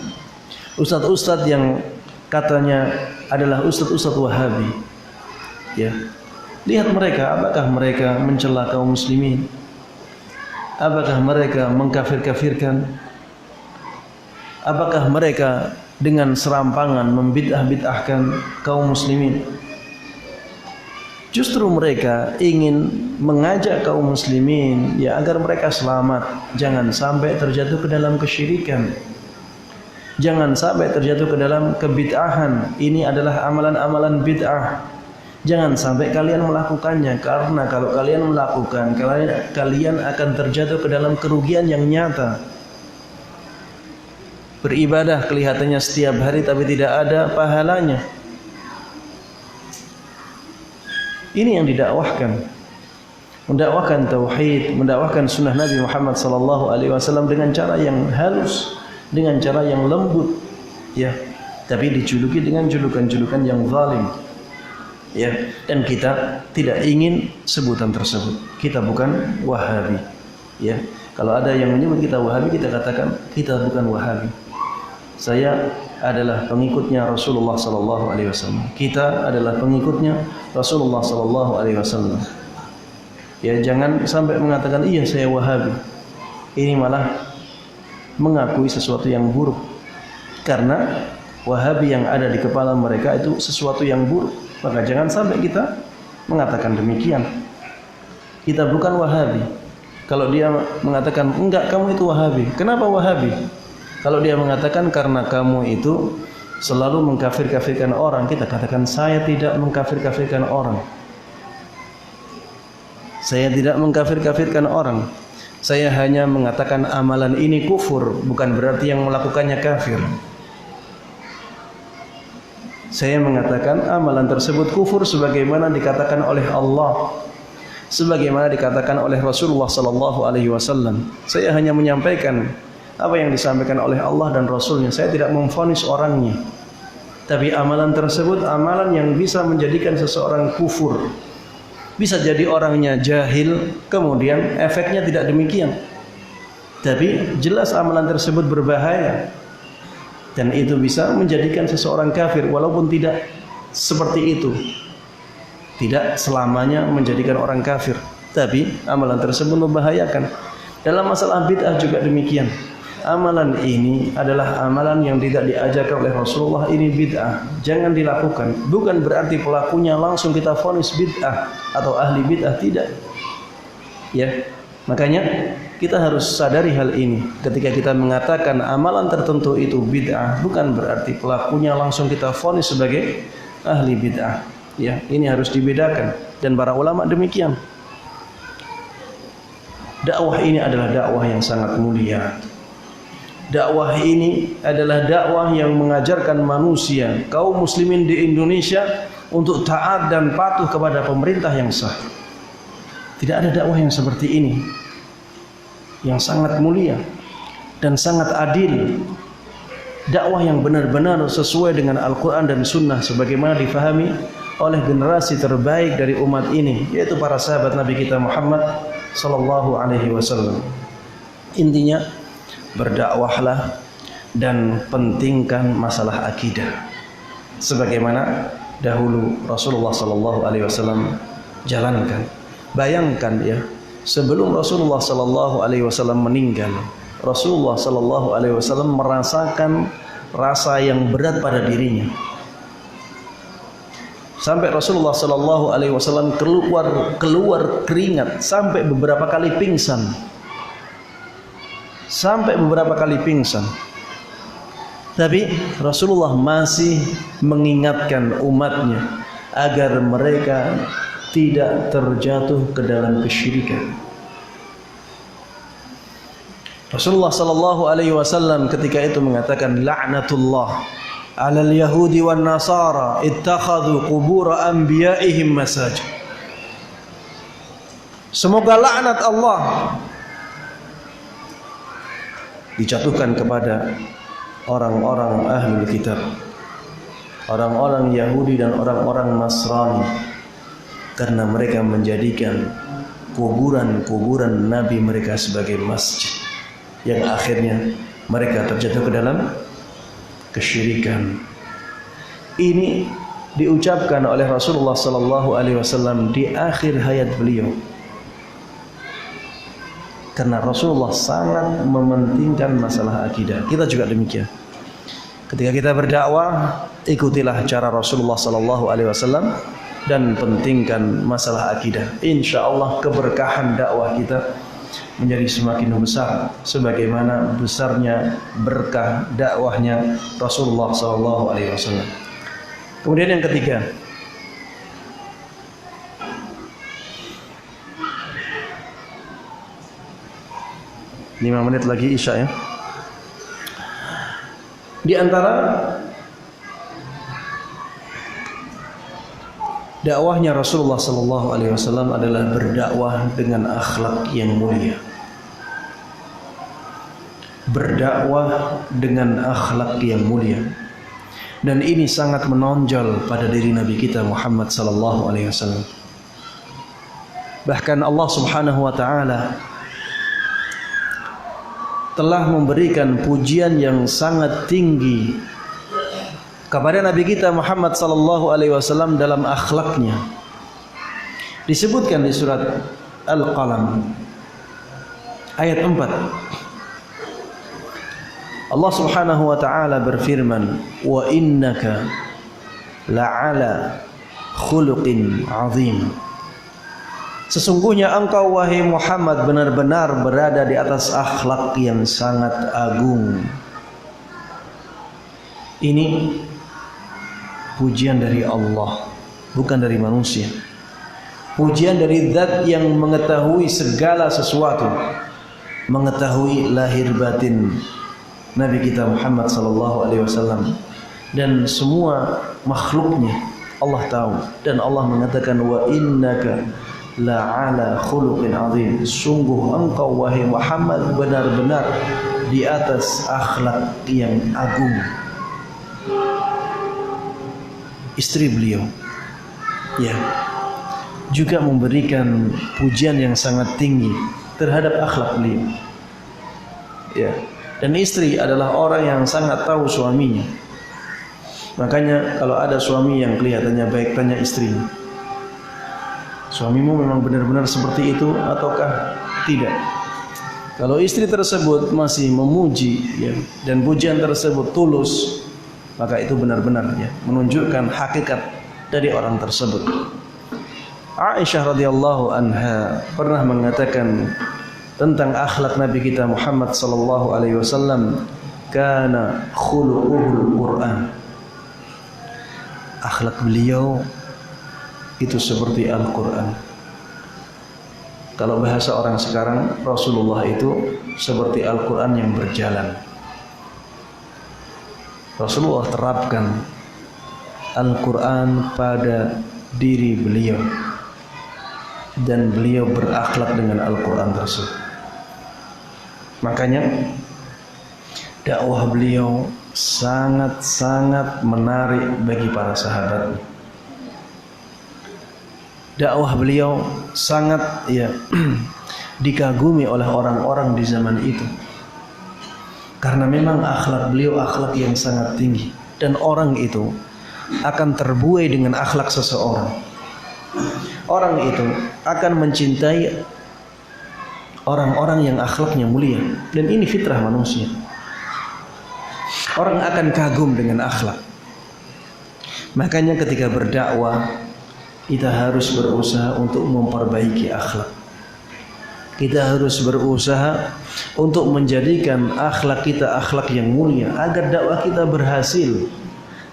ustadz-ustadz yang katanya adalah ustadz-ustadz Wahabi, ya. Lihat mereka, apakah mereka mencela kaum muslimin? Apakah mereka mengkafir-kafirkan? Apakah mereka dengan serampangan membid'ah-bid'ahkan kaum muslimin? Justru mereka ingin mengajak kaum muslimin ya agar mereka selamat, jangan sampai terjatuh ke dalam kesyirikan, jangan sampai terjatuh ke dalam kebid'ahan. Ini adalah amalan-amalan bid'ah. Jangan sampai kalian melakukannya, karena kalau kalian melakukan, kalian akan terjatuh ke dalam kerugian yang nyata. Beribadah kelihatannya setiap hari tapi tidak ada pahalanya. Ini yang didakwahkan. Mendakwahkan tauhid, mendakwahkan sunnah Nabi Muhammad SAW dengan cara yang halus, dengan cara yang lembut, ya. Tapi dijuluki dengan julukan-julukan yang zalim, ya. Dan kita tidak ingin sebutan tersebut. Kita bukan Wahabi, ya. Kalau ada yang menyebut kita Wahabi, kita katakan kita bukan Wahabi. Saya adalah pengikutnya Rasulullah SAW. Kita adalah pengikutnya Rasulullah SAW. Ya, jangan sampai mengatakan iya saya Wahabi. Ini malah mengakui sesuatu yang buruk, karena Wahabi yang ada di kepala mereka itu sesuatu yang buruk. Maka jangan sampai kita mengatakan demikian. Kita bukan Wahabi. Kalau dia mengatakan enggak, kamu itu Wahabi. Kenapa Wahabi? Kalau dia mengatakan karena kamu itu selalu mengkafir-kafirkan orang, kita katakan saya tidak mengkafir-kafirkan orang. Saya tidak mengkafir-kafirkan orang. Saya hanya mengatakan amalan ini kufur, bukan berarti yang melakukannya kafir. Saya mengatakan amalan tersebut kufur sebagaimana dikatakan oleh Allah, sebagaimana dikatakan oleh Rasulullah SAW. Saya hanya menyampaikan apa yang disampaikan oleh Allah dan Rasulnya. Saya tidak memvonis orangnya. Tapi amalan tersebut amalan yang bisa menjadikan seseorang kufur. Bisa jadi orangnya jahil, kemudian efeknya tidak demikian. Tapi jelas amalan tersebut berbahaya. Dan itu bisa menjadikan seseorang kafir walaupun tidak seperti itu. Tidak selamanya menjadikan orang kafir, tapi amalan tersebut membahayakan. Dalam masalah bid'ah juga demikian. Amalan ini adalah amalan yang tidak diajarkan oleh Rasulullah, ini bid'ah, jangan dilakukan. Bukan berarti pelakunya langsung kita vonis bid'ah atau ahli bid'ah, tidak. Ya, makanya kita harus sadari hal ini. Ketika kita mengatakan amalan tertentu itu bid'ah, bukan berarti pelakunya langsung kita vonis sebagai ahli bid'ah. Ya, ini harus dibedakan, dan para ulama demikian. Dakwah ini adalah dakwah yang sangat mulia. Dakwah ini adalah dakwah yang mengajarkan manusia, kaum muslimin di Indonesia, untuk taat dan patuh kepada pemerintah yang sah. Tidak ada dakwah yang seperti ini, yang sangat mulia dan sangat adil. Dakwah yang benar-benar sesuai dengan Al-Quran dan Sunnah sebagaimana difahami oleh generasi terbaik dari umat ini, yaitu para sahabat Nabi kita Muhammad sallallahu alaihi wasallam. Intinya, berdakwahlah dan pentingkan masalah akidah sebagaimana dahulu Rasulullah sallallahu alaihi wasallam jalankan. Bayangkan ya, sebelum Rasulullah sallallahu alaihi wasallam meninggal, Rasulullah sallallahu alaihi wasallam merasakan rasa yang berat pada dirinya. Sampai Rasulullah sallallahu alaihi wasallam keluar keringat, sampai beberapa kali pingsan. Tapi Rasulullah masih mengingatkan umatnya agar mereka tidak terjatuh ke dalam kesyirikan. Rasulullah sallallahu alaihi wasallam ketika itu mengatakan, la'natullah 'alal yahudi wan nasara ittakhadhu qubur anbiya'ihim masajid. Semoga laknat Allah dijatuhkan kepada orang-orang ahlul kitab, orang-orang Yahudi dan orang-orang Nasrani, karena mereka menjadikan kuburan-kuburan nabi mereka sebagai masjid, yang akhirnya mereka terjatuh ke dalam kesyirikan. Ini diucapkan oleh Rasulullah sallallahu alaihi wasallam di akhir hayat beliau. Karena Rasulullah sangat mementingkan masalah akidah. Kita juga demikian. Ketika kita berdakwah, ikutilah cara Rasulullah sallallahu alaihi wasallam dan pentingkan masalah akidah. Insyaallah keberkahan dakwah kita menjadi semakin besar sebagaimana besarnya berkah dakwahnya Rasulullah sallallahu alaihi wasallam. Kemudian yang ketiga, 5 menit lagi Isya ya. Di antara dakwahnya Rasulullah sallallahu alaihi wasallam adalah berdakwah dengan akhlak yang mulia. Berdakwah dengan akhlak yang mulia. Dan ini sangat menonjol pada diri Nabi kita Muhammad sallallahu alaihi wasallam. Bahkan Allah Subhanahu wa taala telah memberikan pujian yang sangat tinggi kepada Nabi kita Muhammad sallallahu alaihi wasallam dalam akhlaknya. Disebutkan di surat Al-Qalam ayat 4. Allah Subhanahu wa taala berfirman, "Wa innaka la'ala khuluqin 'azim." Sesungguhnya engkau wahai Muhammad benar-benar berada di atas akhlak yang sangat agung. Ini pujian dari Allah, bukan dari manusia. Pujian dari zat yang mengetahui segala sesuatu, mengetahui lahir batin Nabi kita Muhammad sallallahu alaihi wasallam dan semua makhluknya Allah tahu. Dan Allah mengatakan, wa innaka la'ala khuluqin azim. Sungguh engkau wahai Muhammad benar-benar di atas akhlak yang agung. istri beliau, ya, juga memberikan pujian yang sangat tinggi terhadap akhlak beliau, ya. Dan istri adalah orang yang sangat tahu suaminya. Makanya kalau ada suami yang kelihatannya baik, tanya istrinya, suamimu memang benar-benar seperti itu ataukah tidak? Kalau istri tersebut masih memuji, ya, dan pujian tersebut tulus, maka itu benar-benar, ya, menunjukkan hakikat dari orang tersebut. Aisyah radhiyallahu anha pernah mengatakan tentang akhlak Nabi kita Muhammad sallallahu alaihi wasallam, kana khuluquhul Quran. Akhlak beliau itu seperti Al-Quran. Kalau bahasa orang sekarang, Rasulullah itu seperti Al-Quran yang berjalan. Rasulullah terapkan Al-Quran pada diri beliau, dan beliau berakhlak dengan Al-Quran tersebut. Makanya dakwah beliau sangat-sangat menarik bagi para sahabat. Dakwah beliau sangat, ya, dikagumi oleh orang-orang di zaman itu, karena memang akhlak beliau akhlak yang sangat tinggi, dan orang itu akan terbuai dengan akhlak seseorang. Orang itu akan mencintai orang-orang yang akhlaknya mulia, dan ini fitrah manusia. Orang akan kagum dengan akhlak. Makanya ketika berdakwah, kita harus berusaha untuk memperbaiki akhlak. Kita harus berusaha untuk menjadikan akhlak kita akhlak yang mulia, agar dakwah kita berhasil,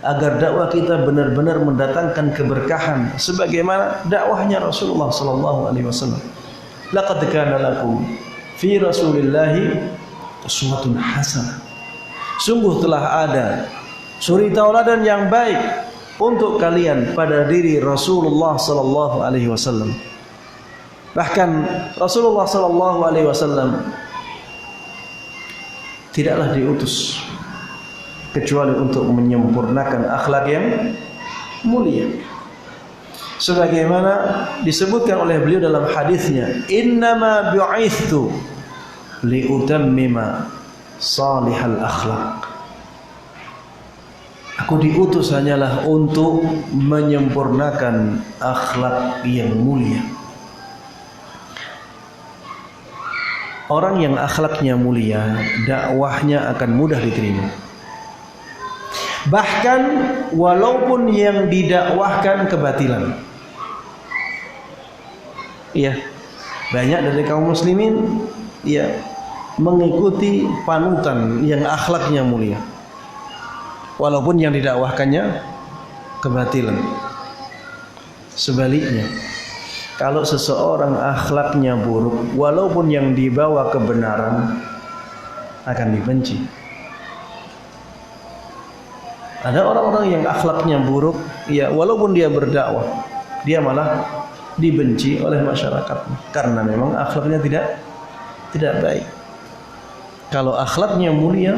agar dakwah kita benar-benar mendatangkan keberkahan sebagaimana dakwahnya Rasulullah sallallahu alaihi wasallam. Laqad kana lakum fi Rasulillahi uswatun hasanah. Sungguh telah ada suri tauladan yang baik untuk kalian pada diri Rasulullah sallallahu alaihi wasallam. Bahkan Rasulullah sallallahu alaihi wasallam tidaklah diutus kecuali untuk menyempurnakan akhlak yang mulia. Sebagaimana disebutkan oleh beliau dalam hadisnya, innama bu'ithtu liutammima salihal akhlak. Aku diutus hanyalah untuk menyempurnakan akhlak yang mulia. Orang yang akhlaknya mulia, dakwahnya akan mudah diterima. Bahkan walaupun yang didakwahkan kebatilan. Iya, banyak dari kaum muslimin, ya, mengikuti panutan yang akhlaknya mulia, walaupun yang didakwahkannya kebatilan. Sebaliknya, kalau seseorang akhlaknya buruk, walaupun yang dibawa kebenaran, akan dibenci. Ada orang-orang yang akhlaknya buruk, ya, walaupun dia berdakwah, dia malah dibenci oleh masyarakat karena memang akhlaknya tidak baik. Kalau akhlaknya mulia,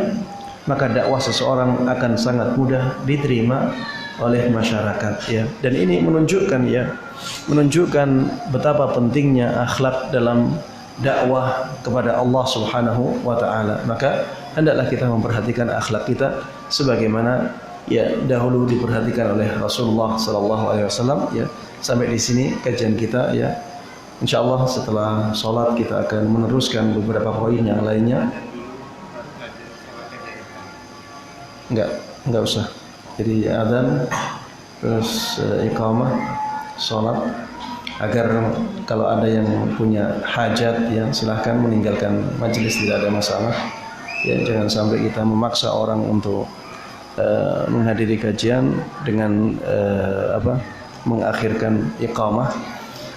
maka dakwah seseorang akan sangat mudah diterima oleh masyarakat, ya. Dan ini menunjukkan betapa pentingnya akhlak dalam dakwah kepada Allah Subhanahu wa taala. Maka hendaklah kita memperhatikan akhlak kita sebagaimana, ya, dahulu diperhatikan oleh Rasulullah sallallahu alaihi wasallam, ya. Sampai di sini kajian kita, ya. Insyaallah setelah sholat kita akan meneruskan beberapa poin yang lainnya. Enggak usah. Jadi adzan terus iqamah, sholat, agar kalau ada yang punya hajat, ya, silahkan meninggalkan majelis, tidak ada masalah. Ya, jangan sampai kita memaksa orang untuk menghadiri kajian dengan mengakhirkan iqamah,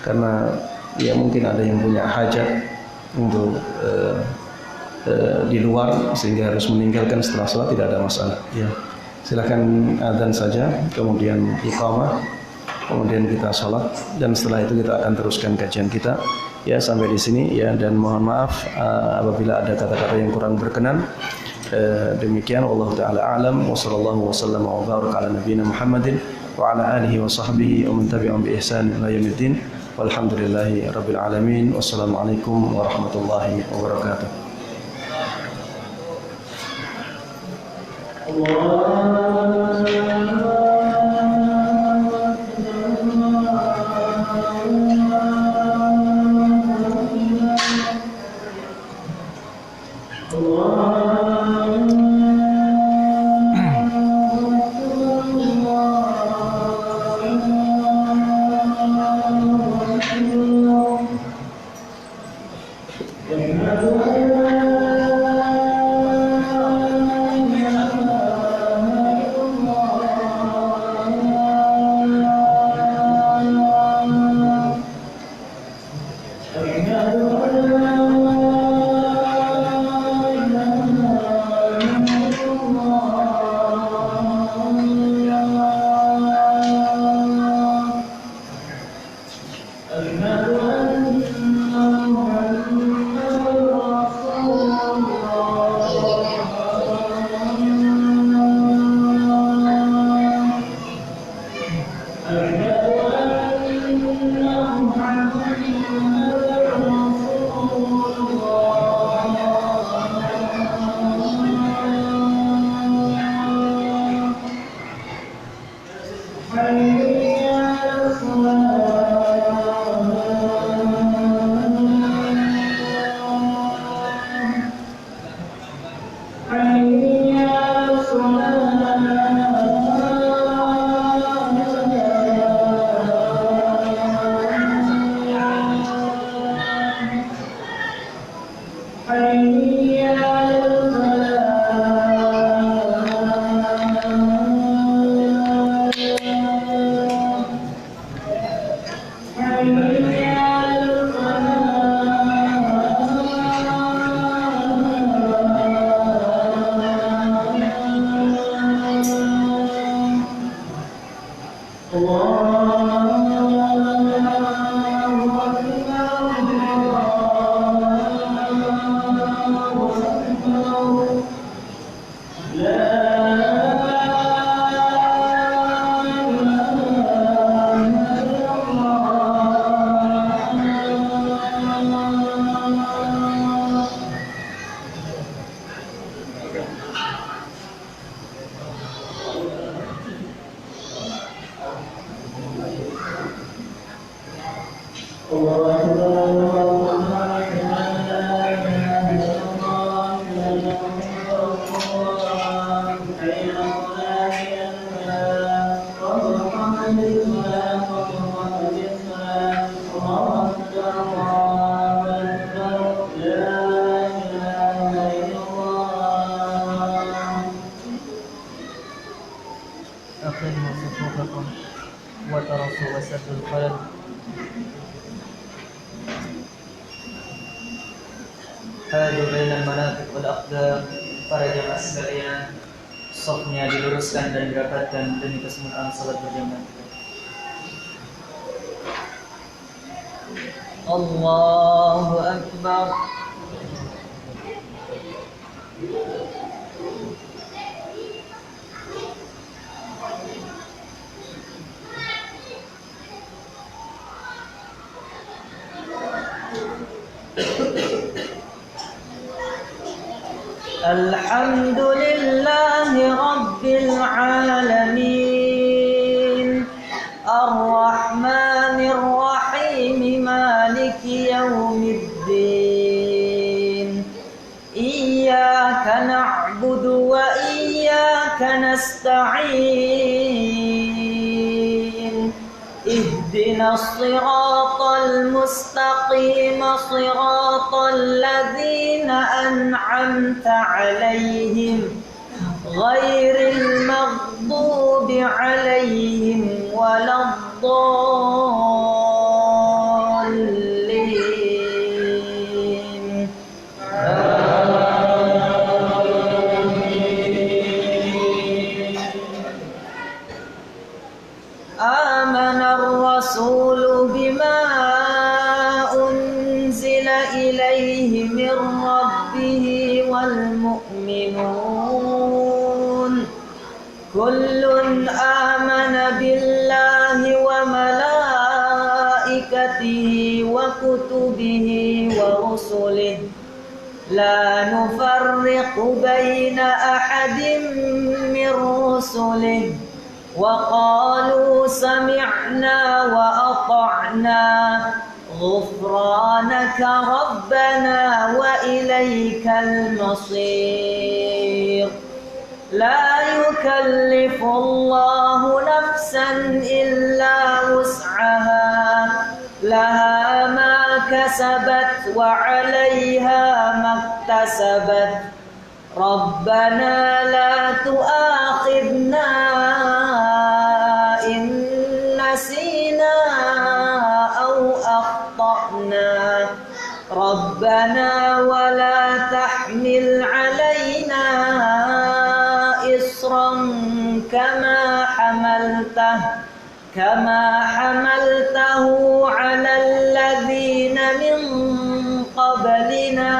karena, ya, mungkin ada yang punya hajat untuk di luar sehingga harus meninggalkan setelah sholat, tidak ada masalah, ya. Silakan adzan saja, kemudian iqamah, kemudian kita sholat, dan setelah itu kita akan teruskan kajian kita, ya, sampai di sini, ya. Dan mohon maaf apabila ada kata-kata yang kurang berkenan. Demikian, wallahu taala a'lam, wa sallallahu wasallam wa baraka ala nabiyina Muhammadin wa ala alihi wa sahbihi wa man tabi'ahum bi ihsan ila yaumiddin. Walhamdulillahi rabbil alamin. Wassalamualaikum warahmatullahi wabarakatuh. Hadu bainal manafiq wal aqdam. Para jamaah sekalian, safnya diluruskan dan dirapatkan demi kesempurnaan salat berjamaah. Allahu Akbar. Alhamdulillahi Rabbil Alamin, Ar-Rahmanir Rahim, Maliki Yawmiddin. Iyyaka na'budu wa iyyaka nasta'in. Ihdinas siratal mustaqim, siratal ladzina an'amta 'alaihim, ghairil maghdubi 'alaihim waladdallin. Amanar rasulu bima unzila ilaihi min rabbihi wal mu'minun kullun amana billahi ورسله لا نفرق بين أحد من رسله وقالوا سمعنا وأطعنا غفرانك ربنا وإليك المصير لا يكلف الله نفسا إلا وسعها لها ما كسبت وعليها ما اكتسبت ربنا لا تؤاخذنا إن نسينا أو أخطأنا ربنا ولا تحمل علينا إصرا كما حملته على الذين من قبلنا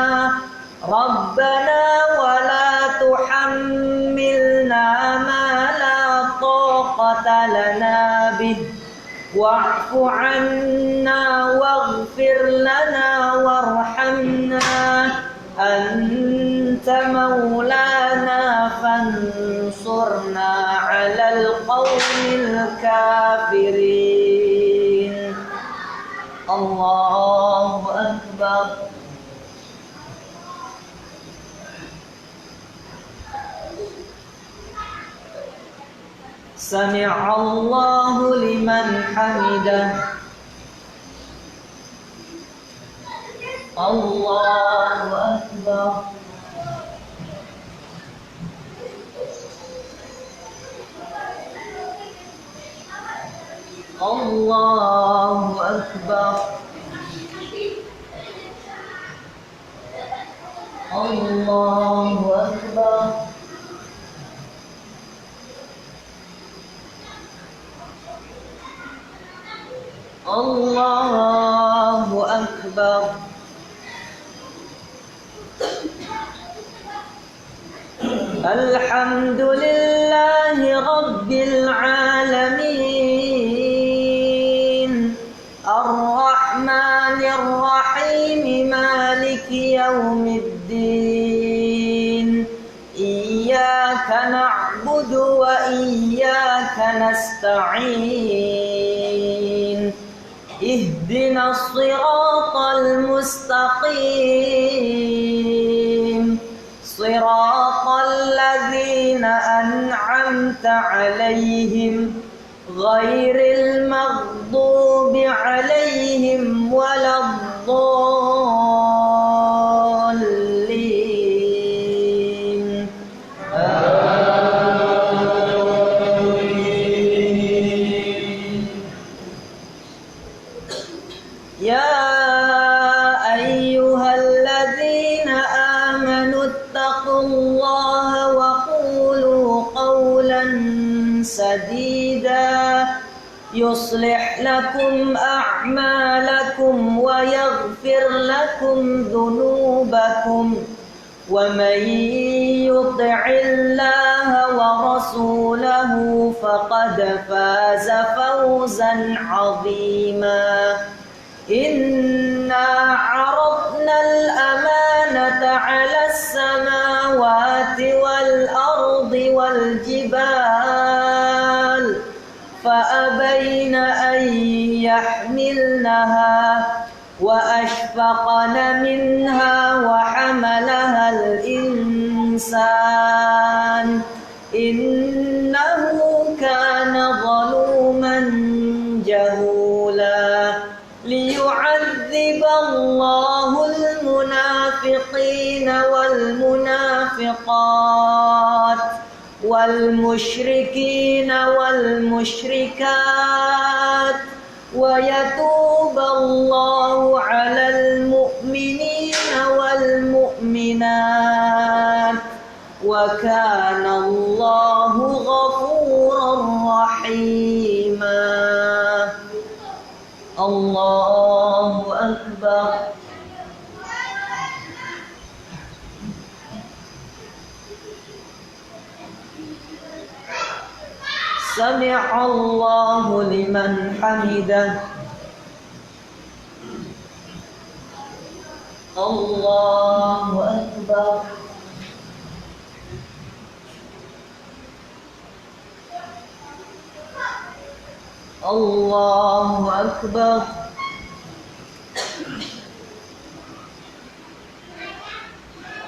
ربنا ولا تحملنا ما لا طاقة لنا به واعف عنا واغفر لنا وارحمنا أنت مولانا فانصرنا على القوم الكافرين الله أكبر سمع الله لمن حمده الله أكبر الله أكبر الله أكبر الله أكبر الحمد لله رب العالمين الرحمن الرحيم مالك يوم الدين إياك نعبد وإياك نستعين اهدنا الصراط المستقيم صراط الذين أنعمت عليهم غير المغضوب عليهم ولا الضالين يا أيها الذين آمنوا اتقوا الله وقولوا قولا سديدا يصلح لكم أعمالكم ويغفر لكم ذنوبكم ومن يطع الله ورسوله فقد فاز فوزا عظيما إنا عرضنا الأمانة على السماوات والأرض والجبال فأبين أن يحملنها وأشفقن منها وحملها الإنسان إنه كان ظلوما جهولا ليعذب الله المنافقين والمنافقات والمشركين والمشركات ويتوب الله على المؤمنين والمؤمنات وكان الله غفورا رحيما الله أكبر سمع الله لمن حمده الله أكبر الله أكبر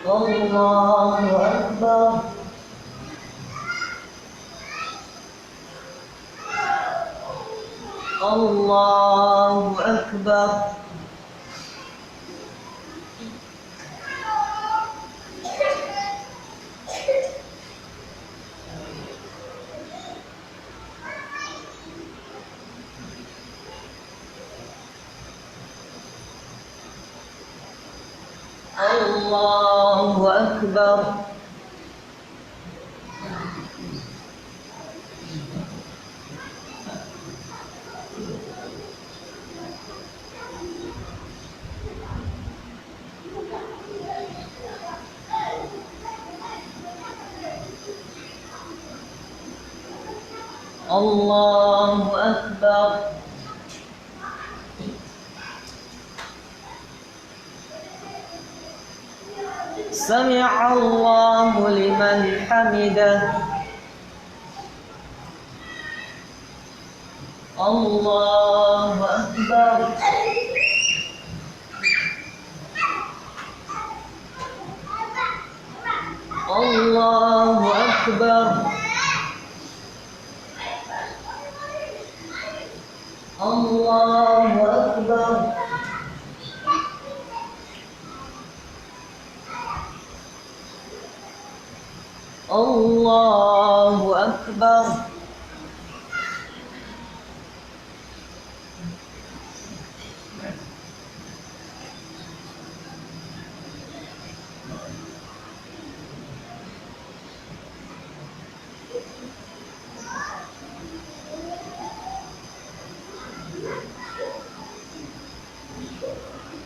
الله أكبر الله أكبر الله أكبر الله أكبر سمع الله لمن حمده الله أكبر الله أكبر الله أكبر الله أكبر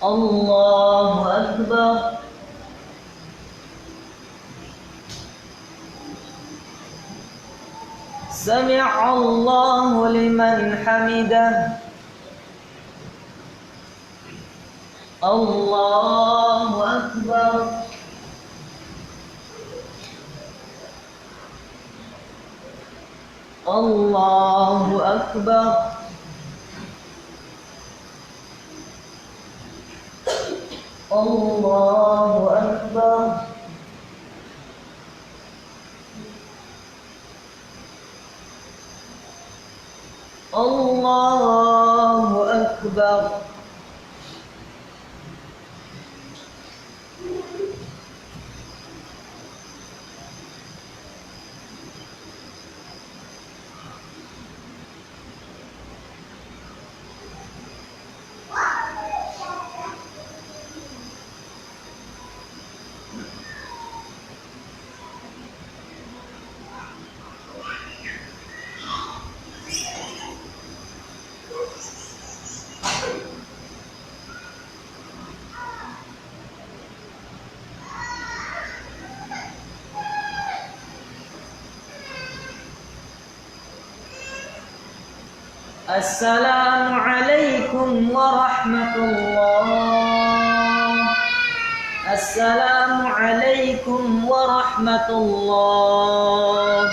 الله أكبر سمع الله لمن حمده الله أكبر الله أكبر الله أكبر الله أكبر السلام عليكم ورحمة الله السلام عليكم ورحمة الله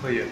Oh iya.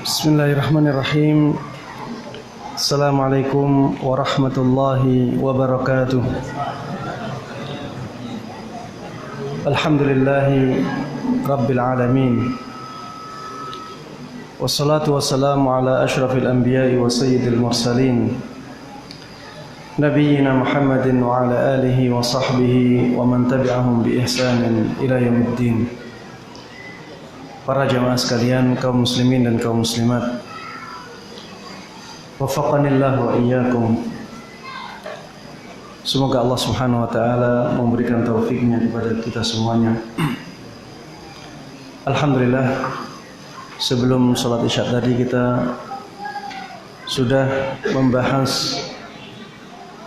Bismillahirrahmanirrahim. Assalamualaikum warahmatullahi wabarakatuh. Alhamdulillahi rabbil alamin. Wassalatu wassalamu ala ashrafil anbiya'i wa sayyidil mursalin, nabiyyina Muhammadin wa ala alihi wa sahbihi wa man tabi'ahum bi ihsanin ila yaumiddin. Para jamaah sekalian, kaum muslimin dan kaum muslimat, wafaqanillah wa iyyakum. Semoga Allah Subhanahu wa taala memberikan taufiknya kepada kita semuanya. Alhamdulillah, sebelum salat Isya tadi kita sudah membahas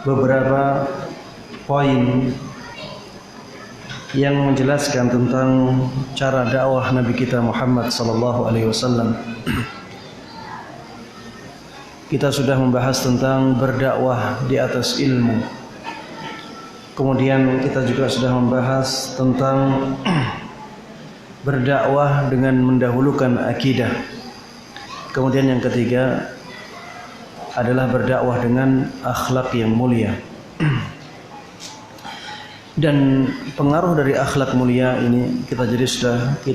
beberapa poin yang menjelaskan tentang cara dakwah Nabi kita Muhammad sallallahu alaihi wasallam. Kita sudah membahas tentang berdakwah di atas ilmu. Kemudian kita juga sudah membahas tentang berdakwah dengan mendahulukan akidah. Kemudian yang ketiga adalah berdakwah dengan akhlak yang mulia. Dan pengaruh dari akhlak mulia ini kita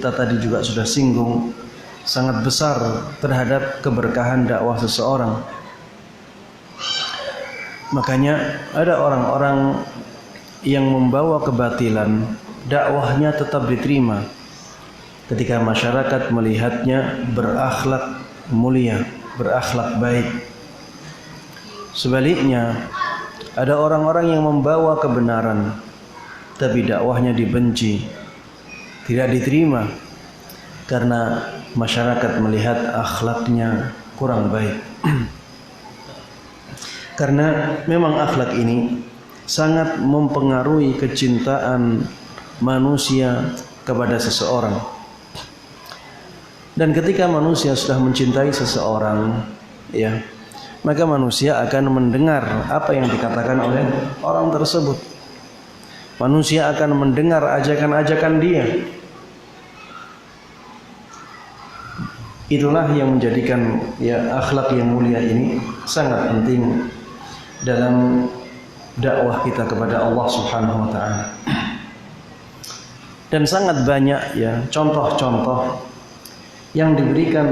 tadi juga sudah singgung, sangat besar terhadap keberkahan dakwah seseorang. Makanya ada orang-orang yang membawa kebatilan, dakwahnya tetap diterima ketika masyarakat melihatnya berakhlak mulia, berakhlak baik. Sebaliknya, ada orang-orang yang membawa kebenaran tapi dakwahnya dibenci, tidak diterima karena masyarakat melihat akhlaknya kurang baik. Karena memang akhlak ini sangat mempengaruhi kecintaan manusia kepada seseorang. Dan ketika manusia sudah mencintai seseorang, ya, maka manusia akan mendengar apa yang dikatakan oleh orang tersebut. Manusia akan mendengar ajakan-ajakan dia. Itulah yang menjadikan akhlak yang mulia ini sangat penting dalam dakwah kita kepada Allah Subhanahu wa taala. Dan sangat banyak contoh-contoh yang diberikan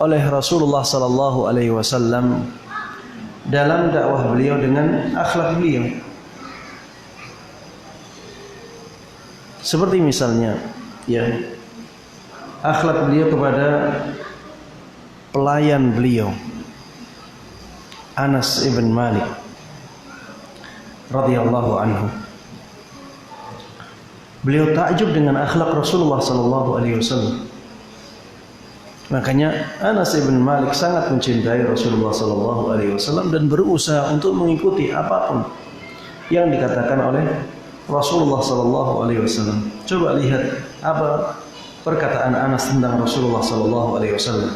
oleh Rasulullah sallallahu alaihi wasallam dalam dakwah beliau dengan akhlak beliau. Seperti misalnya akhlak beliau kepada pelayan beliau, Anas ibn Malik radhiyallahu anhu. Beliau takjub dengan akhlak Rasulullah sallallahu alaihi wasallam. Makanya Anas ibn Malik sangat mencintai Rasulullah sallallahu alaihi wasallam dan berusaha untuk mengikuti apapun yang dikatakan oleh Rasulullah sallallahu alaihi wasallam. Coba lihat apa perkataan Anas tentang Rasulullah sallallahu alaihi wasallam.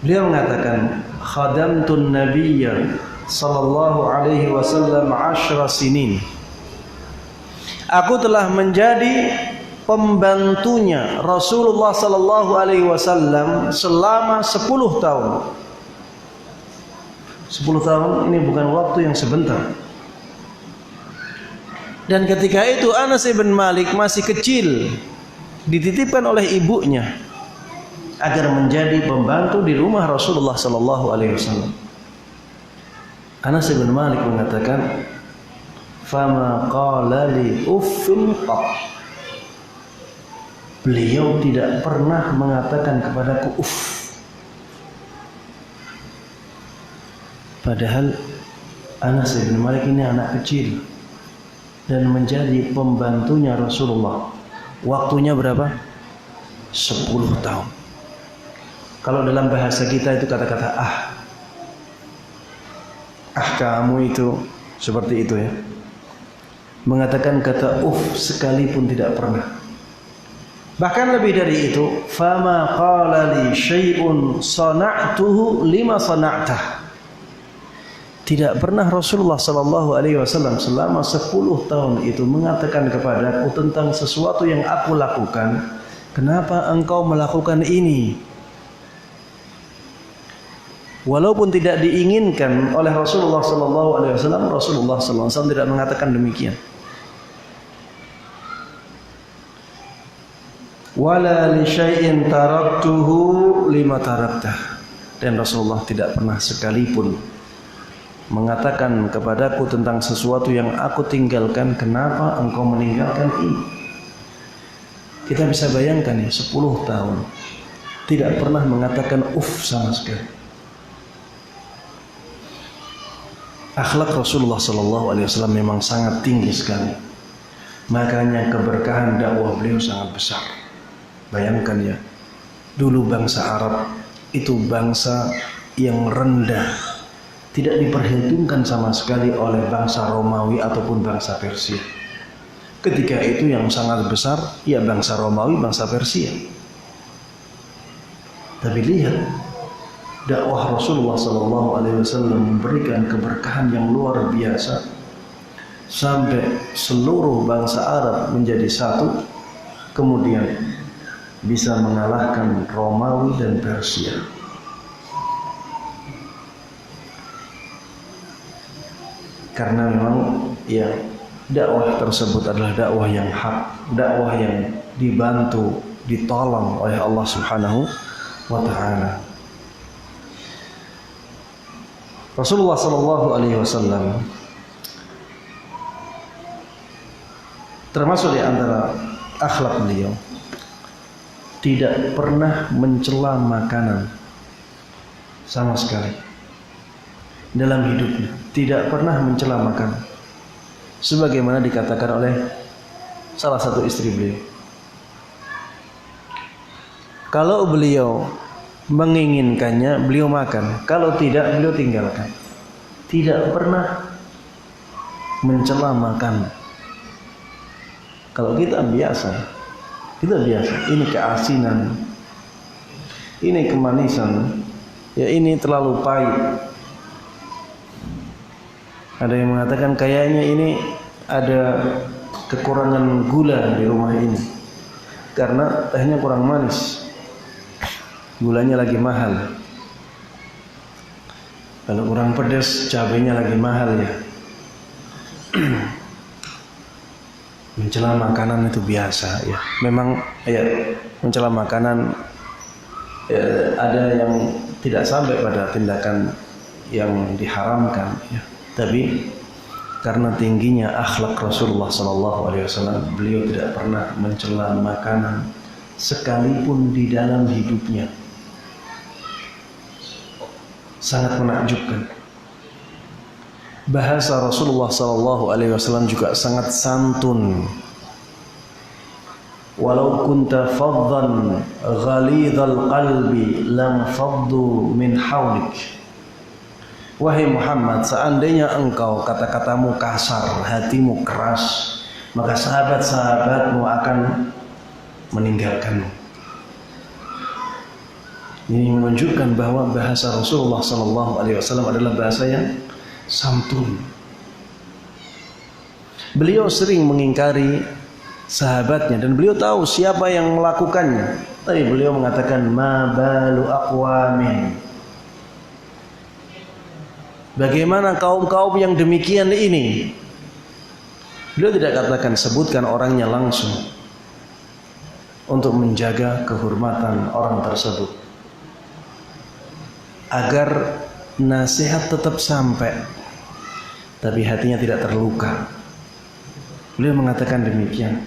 Beliau mengatakan, "Khadamtun nabiyya sallallahu alaihi wasallam 10 sinin." Aku telah menjadi pembantunya Rasulullah sallallahu alaihi wasallam selama 10 tahun. 10 tahun ini bukan waktu yang sebentar. Dan ketika itu Anas ibn Malik masih kecil, dititipkan oleh ibunya agar menjadi pembantu di rumah Rasulullah sallallahu alaihi wasallam. Anas ibn Malik mengatakan, "Fama qala li uffin qat." beliau tidak pernah mengatakan kepadaku uff. Padahal Anas bin Malik ini anak kecil dan menjadi pembantunya Rasulullah. Waktunya berapa? 10 tahun. Kalau dalam bahasa kita itu kata-kata kamu itu seperti itu ya. Mengatakan kata sekalipun tidak pernah. Bahkan lebih dari itu, fama qala li syai'un sana'tuhu lima sana'tah. Tidak pernah Rasulullah sallallahu alaihi wasallam selama 10 tahun itu mengatakan kepadaku tentang sesuatu yang aku lakukan, kenapa engkau melakukan ini? Walaupun tidak diinginkan oleh Rasulullah sallallahu alaihi wasallam, Rasulullah sallallahu alaihi wasallam tidak mengatakan demikian. Wala li syai'in taraktuhu lima taraktah. Dan Rasulullah tidak pernah sekalipun mengatakan kepadaku tentang sesuatu yang aku tinggalkan, kenapa engkau meninggalkan ini? Kita bisa bayangkan ya, 10 tahun tidak pernah mengatakan sama sekali. Akhlak Rasulullah SAW memang sangat tinggi sekali. Makanya keberkahan dakwah beliau sangat besar. Bayangkan ya, dulu bangsa Arab itu bangsa yang rendah, tidak diperhitungkan sama sekali oleh bangsa Romawi ataupun bangsa Persia. Ketika itu yang sangat besar ya bangsa Romawi, bangsa Persia. Tapi lihat, dakwah Rasulullah SAW memberikan keberkahan yang luar biasa sampai seluruh bangsa Arab menjadi satu, kemudian bisa mengalahkan Romawi dan Persia. Karena memang ya dakwah tersebut adalah dakwah yang hak, dakwah yang dibantu, ditolong oleh Allah Subhanahu wa taala. Rasulullah sallallahu alaihi wasallam termasuk di antara akhlak beliau tidak pernah mencela makanan sama sekali dalam hidupnya, tidak pernah mencela makanan sebagaimana dikatakan oleh salah satu istri beliau. Kalau beliau menginginkannya, beliau makan, kalau tidak beliau tinggalkan. Tidak pernah mencela makan. Kalau kita biasa, ini keasinan, ini kemanisan, ya ini terlalu pahit. Ada yang mengatakan kayaknya ini ada kekurangan gula di rumah ini karena tehnya kurang manis, gulanya lagi mahal. Kalau kurang pedas, cabenya lagi mahal ya. Mencela makanan itu biasa ya. Memang ya mencela makanan ya, ada yang tidak sampai pada tindakan yang diharamkan ya. Tapi karena tingginya akhlak Rasulullah SAW, beliau tidak pernah mencela makanan sekalipun di dalam hidupnya. Sangat menakjubkan. Bahasa Rasulullah SAW juga sangat santun. Walau kunta faddan ghalidhal qalbi lam faddu min hawlik. Wahai Muhammad, seandainya engkau kata-katamu kasar, hatimu keras, maka sahabat-sahabatmu akan meninggalkanmu. Ini menunjukkan bahwa bahasa Rasulullah SAW adalah bahasa yang santun. Beliau sering mengingkari sahabatnya dan beliau tahu siapa yang melakukannya. Tapi beliau mengatakan ma balu aqwamin. Bagaimana kaum-kaum yang demikian ini? Beliau tidak katakan sebutkan orangnya langsung untuk menjaga kehormatan orang tersebut, agar nasihat tetap sampai tapi hatinya tidak terluka. Beliau mengatakan demikian.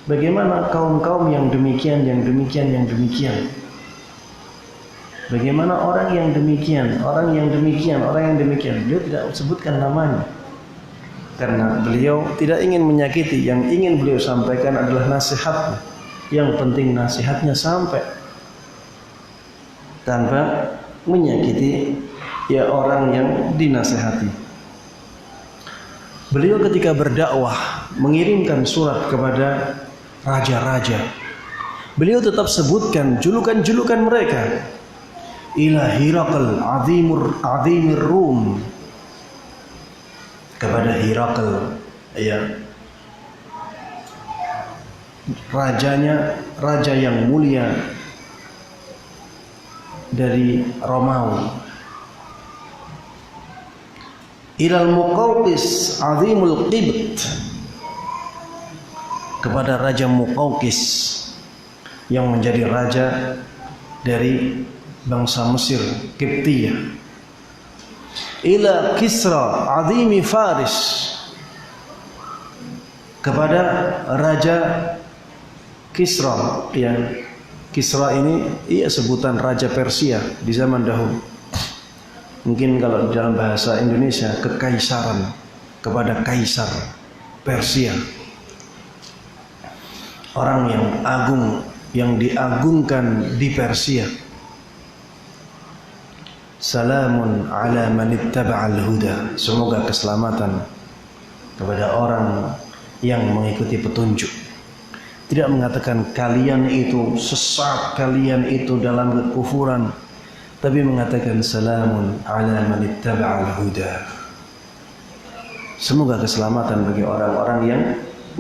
Bagaimana kaum-kaum yang demikian, yang demikian, yang demikian? Bagaimana orang yang demikian, orang yang demikian, orang yang demikian? Beliau tidak sebutkan namanya. Karena beliau tidak ingin menyakiti. Yang ingin beliau sampaikan adalah nasihatnya. Yang penting nasihatnya sampai tanpa menyakiti ya orang yang dinasihati. Beliau ketika berdakwah mengirimkan surat kepada raja-raja, beliau tetap sebutkan julukan-julukan mereka. Ila Hirakal azimir Rum, kepada Hirakal, ya, rajanya, raja yang mulia dari Romawi. Ilal Muqawqis azimul Qibt, kepada Raja Muqawqis yang menjadi raja dari bangsa Mesir, Qibtiyah. Ila Kisra azimi Faris, kepada Raja Kisra. Yang Kisra ini ia sebutan Raja Persia di zaman dahulu. Mungkin kalau dalam bahasa Indonesia kekaisaran, kepada Kaisar Persia. Orang yang agung, yang diagungkan di Persia. Salamun ala man ittaba'al huda, semoga keselamatan kepada orang yang mengikuti petunjuk. Tidak mengatakan kalian itu sesat, kalian itu dalam kekufuran, tapi mengatakan salamun ala man ittaba'al huda, semoga keselamatan bagi orang-orang yang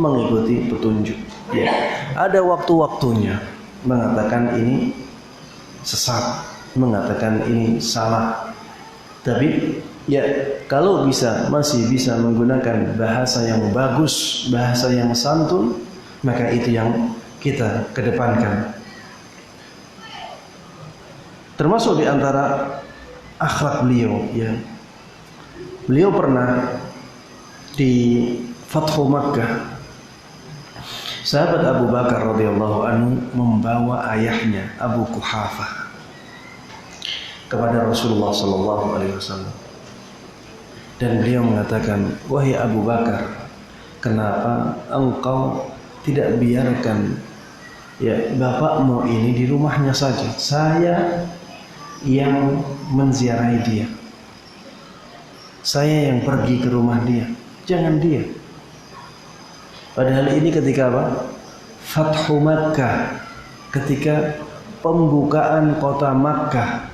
mengikuti petunjuk. Ya, ada waktu-waktunya mengatakan ini sesat, mengatakan ini salah. Tapi ya kalau bisa, masih bisa menggunakan bahasa yang bagus, bahasa yang santun, maka itu yang kita kedepankan. Termasuk di antara akhlak beliau, ya. Beliau pernah di Fathu Makkah, sahabat Abu Bakar radhiyallahu anhu membawa ayahnya Abu Quhafah kepada Rasulullah sallallahu alaihi wasallam. Dan beliau mengatakan, "Wahai Abu Bakar, kenapa engkau tidak biarkan ya bapakmu ini di rumahnya saja? Saya yang menziarahi dia. Saya yang pergi ke rumah dia. Jangan dia." Padahal ini ketika apa? Fathu Makkah, ketika pembukaan kota Makkah.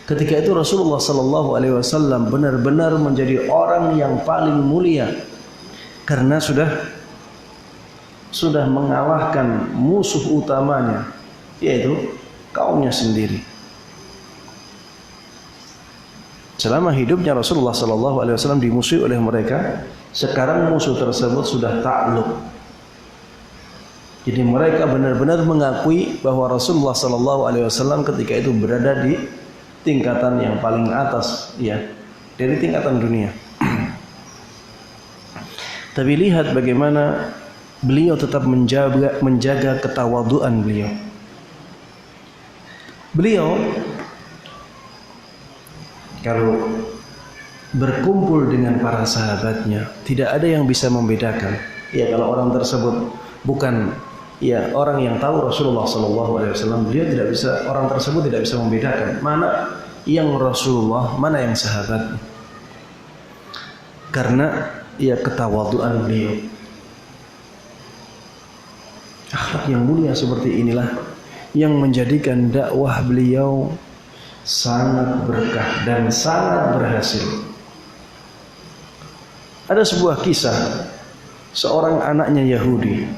Ketika itu Rasulullah sallallahu alaihi wasallam benar-benar menjadi orang yang paling mulia karena sudah mengalahkan musuh utamanya, yaitu kaumnya sendiri. Selama hidupnya Rasulullah sallallahu alaihi wasallam dimusuhi oleh mereka, sekarang musuh tersebut sudah takluk. Jadi mereka benar-benar mengakui bahwa Rasulullah sallallahu alaihi wasallam ketika itu berada di tingkatan yang paling atas, ya, dari tingkatan dunia. Tapi lihat bagaimana beliau tetap menjaga ketawaduan beliau. Beliau kalau berkumpul dengan para sahabatnya, tidak ada yang bisa membedakan. Ya, kalau orang tersebut bukan ya orang yang tahu Rasulullah SAW, beliau tidak bisa, orang tersebut tidak bisa membedakan mana yang Rasulullah, mana yang sahabat. Karena ya ketawaduan beliau. Akhlak yang mulia seperti inilah yang menjadikan dakwah beliau sangat berkah dan sangat berhasil. Ada sebuah kisah seorang anaknya Yahudi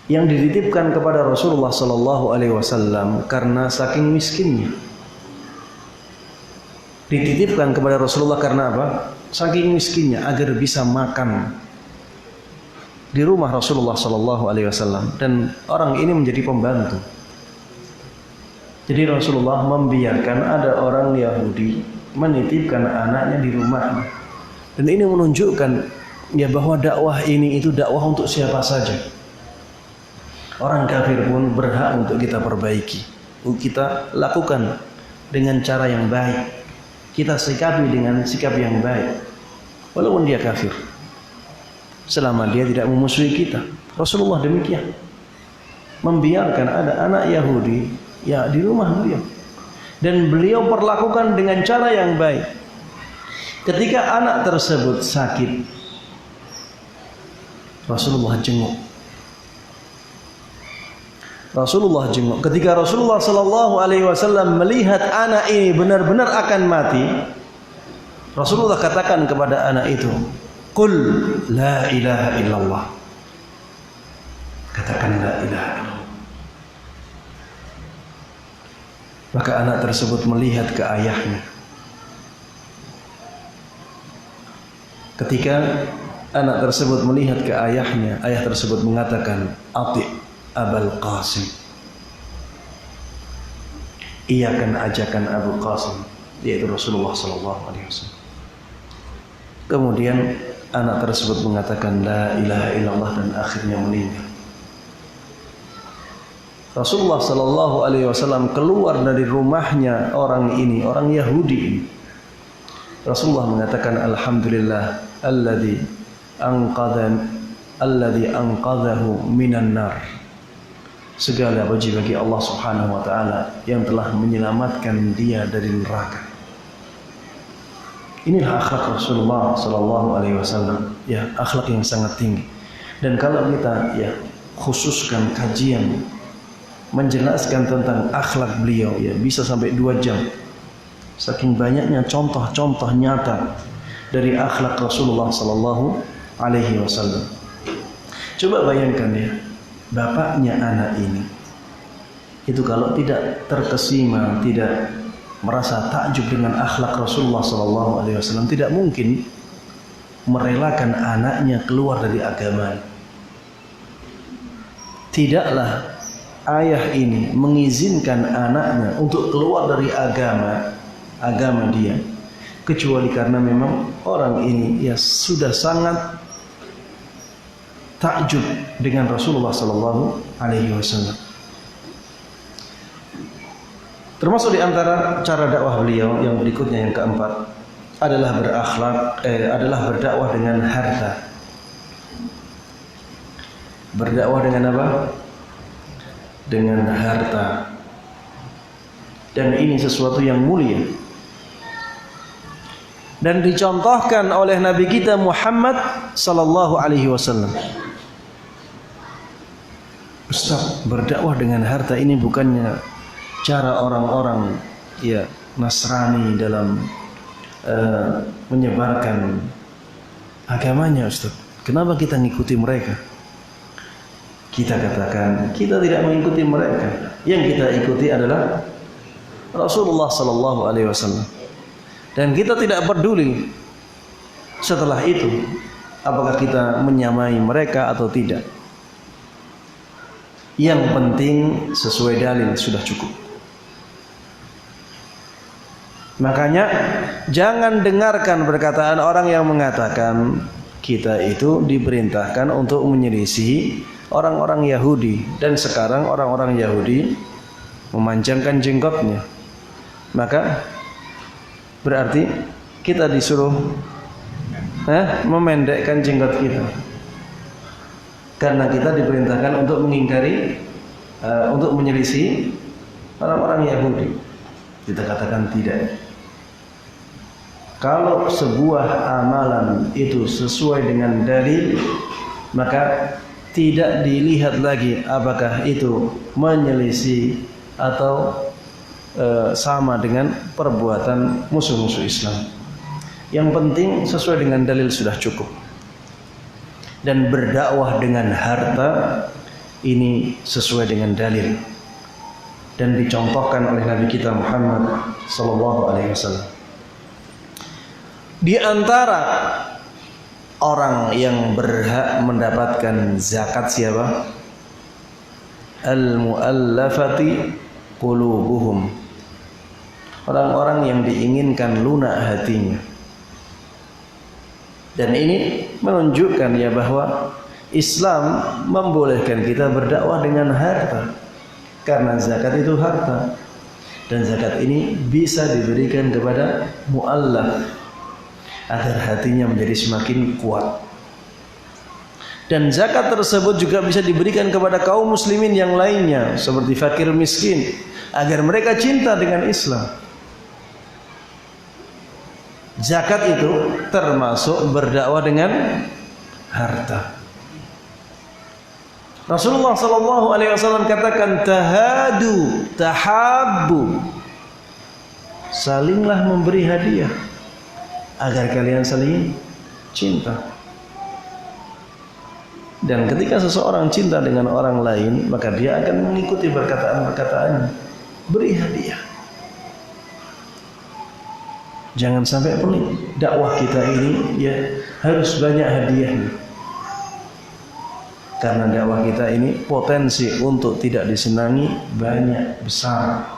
yang dititipkan kepada Rasulullah sallallahu alaihi wasallam karena saking miskinnya. Dititipkan kepada Rasulullah karena apa? Saking miskinnya, agar bisa makan di rumah Rasulullah sallallahu alaihi wasallam, dan orang ini menjadi pembantu. Jadi Rasulullah membiarkan ada orang Yahudi menitipkan anaknya di rumahnya. Dan ini menunjukkan ya bahwa dakwah ini itu dakwah untuk siapa saja. Orang kafir pun berhak untuk kita perbaiki, untuk kita lakukan dengan cara yang baik, kita sikapi dengan sikap yang baik, walaupun dia kafir, selama dia tidak memusuhi kita. Rasulullah demikian, membiarkan ada anak Yahudi ya di rumah beliau, dan beliau perlakukan dengan cara yang baik. Ketika anak tersebut sakit, Rasulullah jenguk. Ketika Rasulullah Sallallahu Alaihi Wasallam melihat anak ini benar-benar akan mati, Rasulullah katakan kepada anak itu, "Qul la ilaha illallah." Katakan la ilaha illallah. Maka anak tersebut melihat ke ayahnya. Ketika anak tersebut melihat ke ayahnya, ayah tersebut mengatakan, "Ati Abul Qasim." Iakan ajakan Abu Qasim, yaitu Rasulullah Sallallahu Alaihi Wasallam. Kemudian anak tersebut mengatakan la ilaha illallah dan akhirnya meninggal. Rasulullah Sallallahu Alaihi Wasallam keluar dari rumahnya orang ini, orang Yahudi ini. Rasulullah mengatakan, "Alhamdulillah alladzi anqadhahu minan nar." Segala puji bagi Allah Subhanahu wa taala yang telah menyelamatkan dia dari neraka. Inilah akhlak Rasulullah sallallahu alaihi wasallam, ya, akhlak yang sangat tinggi. Dan kalau kita ya khususkan kajian menjelaskan tentang akhlak beliau, ya bisa sampai 2 jam. Saking banyaknya contoh-contoh nyata dari akhlak Rasulullah sallallahu alaihi wasallam. Coba bayangkan ya, bapaknya anak ini itu kalau tidak terkesima, tidak merasa takjub dengan akhlak Rasulullah sallallahu alaihi wasallam, tidak mungkin merelakan anaknya keluar dari agama. Tidaklah ayah ini mengizinkan anaknya untuk keluar dari agama dia, kecuali karena memang orang ini ya sudah sangat takjub dengan Rasulullah sallallahu alaihi wasallam. Termasuk di antara cara dakwah beliau yang berikutnya, yang keempat, adalah berdakwah dengan harta. Berdakwah dengan apa? Dengan harta. Dan ini sesuatu yang mulia. Dan dicontohkan oleh Nabi kita Muhammad sallallahu alaihi wasallam. Ustaz, berdakwah dengan harta ini bukannya cara orang-orang ya Nasrani dalam menyebarkan agamanya, Ustaz. Kenapa kita ngikuti mereka? Kita katakan kita tidak mengikuti mereka. Yang kita ikuti adalah Rasulullah sallallahu alaihi wasallam. Dan kita tidak peduli setelah itu apakah kita menyamai mereka atau tidak. Yang penting sesuai dalil sudah cukup. Makanya jangan dengarkan perkataan orang yang mengatakan kita itu diperintahkan untuk menyelisihi orang-orang Yahudi, dan sekarang orang-orang Yahudi memanjangkan jenggotnya. Maka berarti kita disuruh memendekkan jenggot kita. Karena kita diperintahkan untuk mengingkari, untuk menyelisih orang-orang Yahudi. Kita katakan tidak. Kalau sebuah amalan itu sesuai dengan dalil, maka tidak dilihat lagi apakah itu menyelisih atau sama dengan perbuatan musuh-musuh Islam. Yang penting sesuai dengan dalil sudah cukup. Dan berdakwah dengan harta ini sesuai dengan dalil dan dicontohkan oleh Nabi kita Muhammad sallallahu alaihi wasallam. Di antara orang yang berhak mendapatkan zakat siapa? Al-mu'allafati qulubuhum. Orang-orang yang diinginkan lunak hatinya. Dan ini menunjukkan ya bahwa Islam membolehkan kita berdakwah dengan harta, karena zakat itu harta, dan zakat ini bisa diberikan kepada mu'allaf agar hatinya menjadi semakin kuat. Dan zakat tersebut juga bisa diberikan kepada kaum muslimin yang lainnya seperti fakir miskin agar mereka cinta dengan Islam. Zakat itu termasuk berdakwah dengan harta. Rasulullah sallallahu alaihi wasallam katakan tahadu, tahabbu. Salinglah memberi hadiah agar kalian saling cinta. Dan ketika seseorang cinta dengan orang lain, maka dia akan mengikuti perkataan-perkataannya. Beri hadiah. Jangan sampai pelit. Dakwah kita ini ya harus banyak hadiahnya. Karena dakwah kita ini potensi untuk tidak disenangi banyak, besar.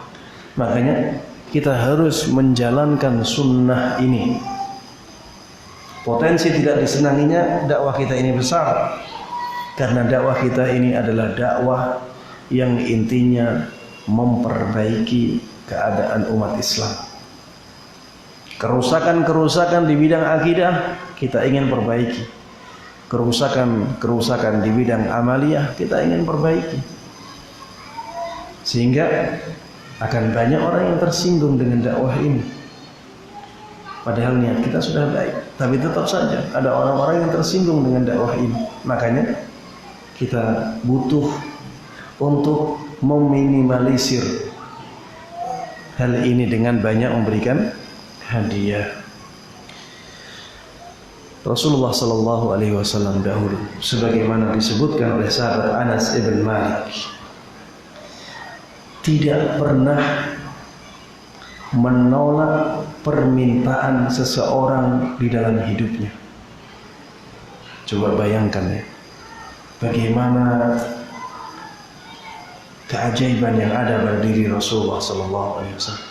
Makanya kita harus menjalankan sunnah ini. Potensi tidak disenanginya dakwah kita ini besar. Karena dakwah kita ini adalah dakwah yang intinya memperbaiki keadaan umat Islam. Kerusakan-kerusakan di bidang akidah kita ingin perbaiki. Kerusakan-kerusakan di bidang amaliyah kita ingin perbaiki. Sehingga akan banyak orang yang tersinggung dengan dakwah ini. Padahal niat kita sudah baik, tapi tetap saja ada orang-orang yang tersinggung dengan dakwah ini. Makanya kita butuh untuk meminimalisir hal ini dengan banyak memberikan hadiah. Rasulullah sallallahu alaihi wasallam dahulu sebagaimana disebutkan oleh sahabat Anas ibn Malik tidak pernah menolak permintaan seseorang di dalam hidupnya. Coba bayangkan ya, bagaimana keajaiban yang ada pada diri Rasulullah sallallahu alaihi wasallam.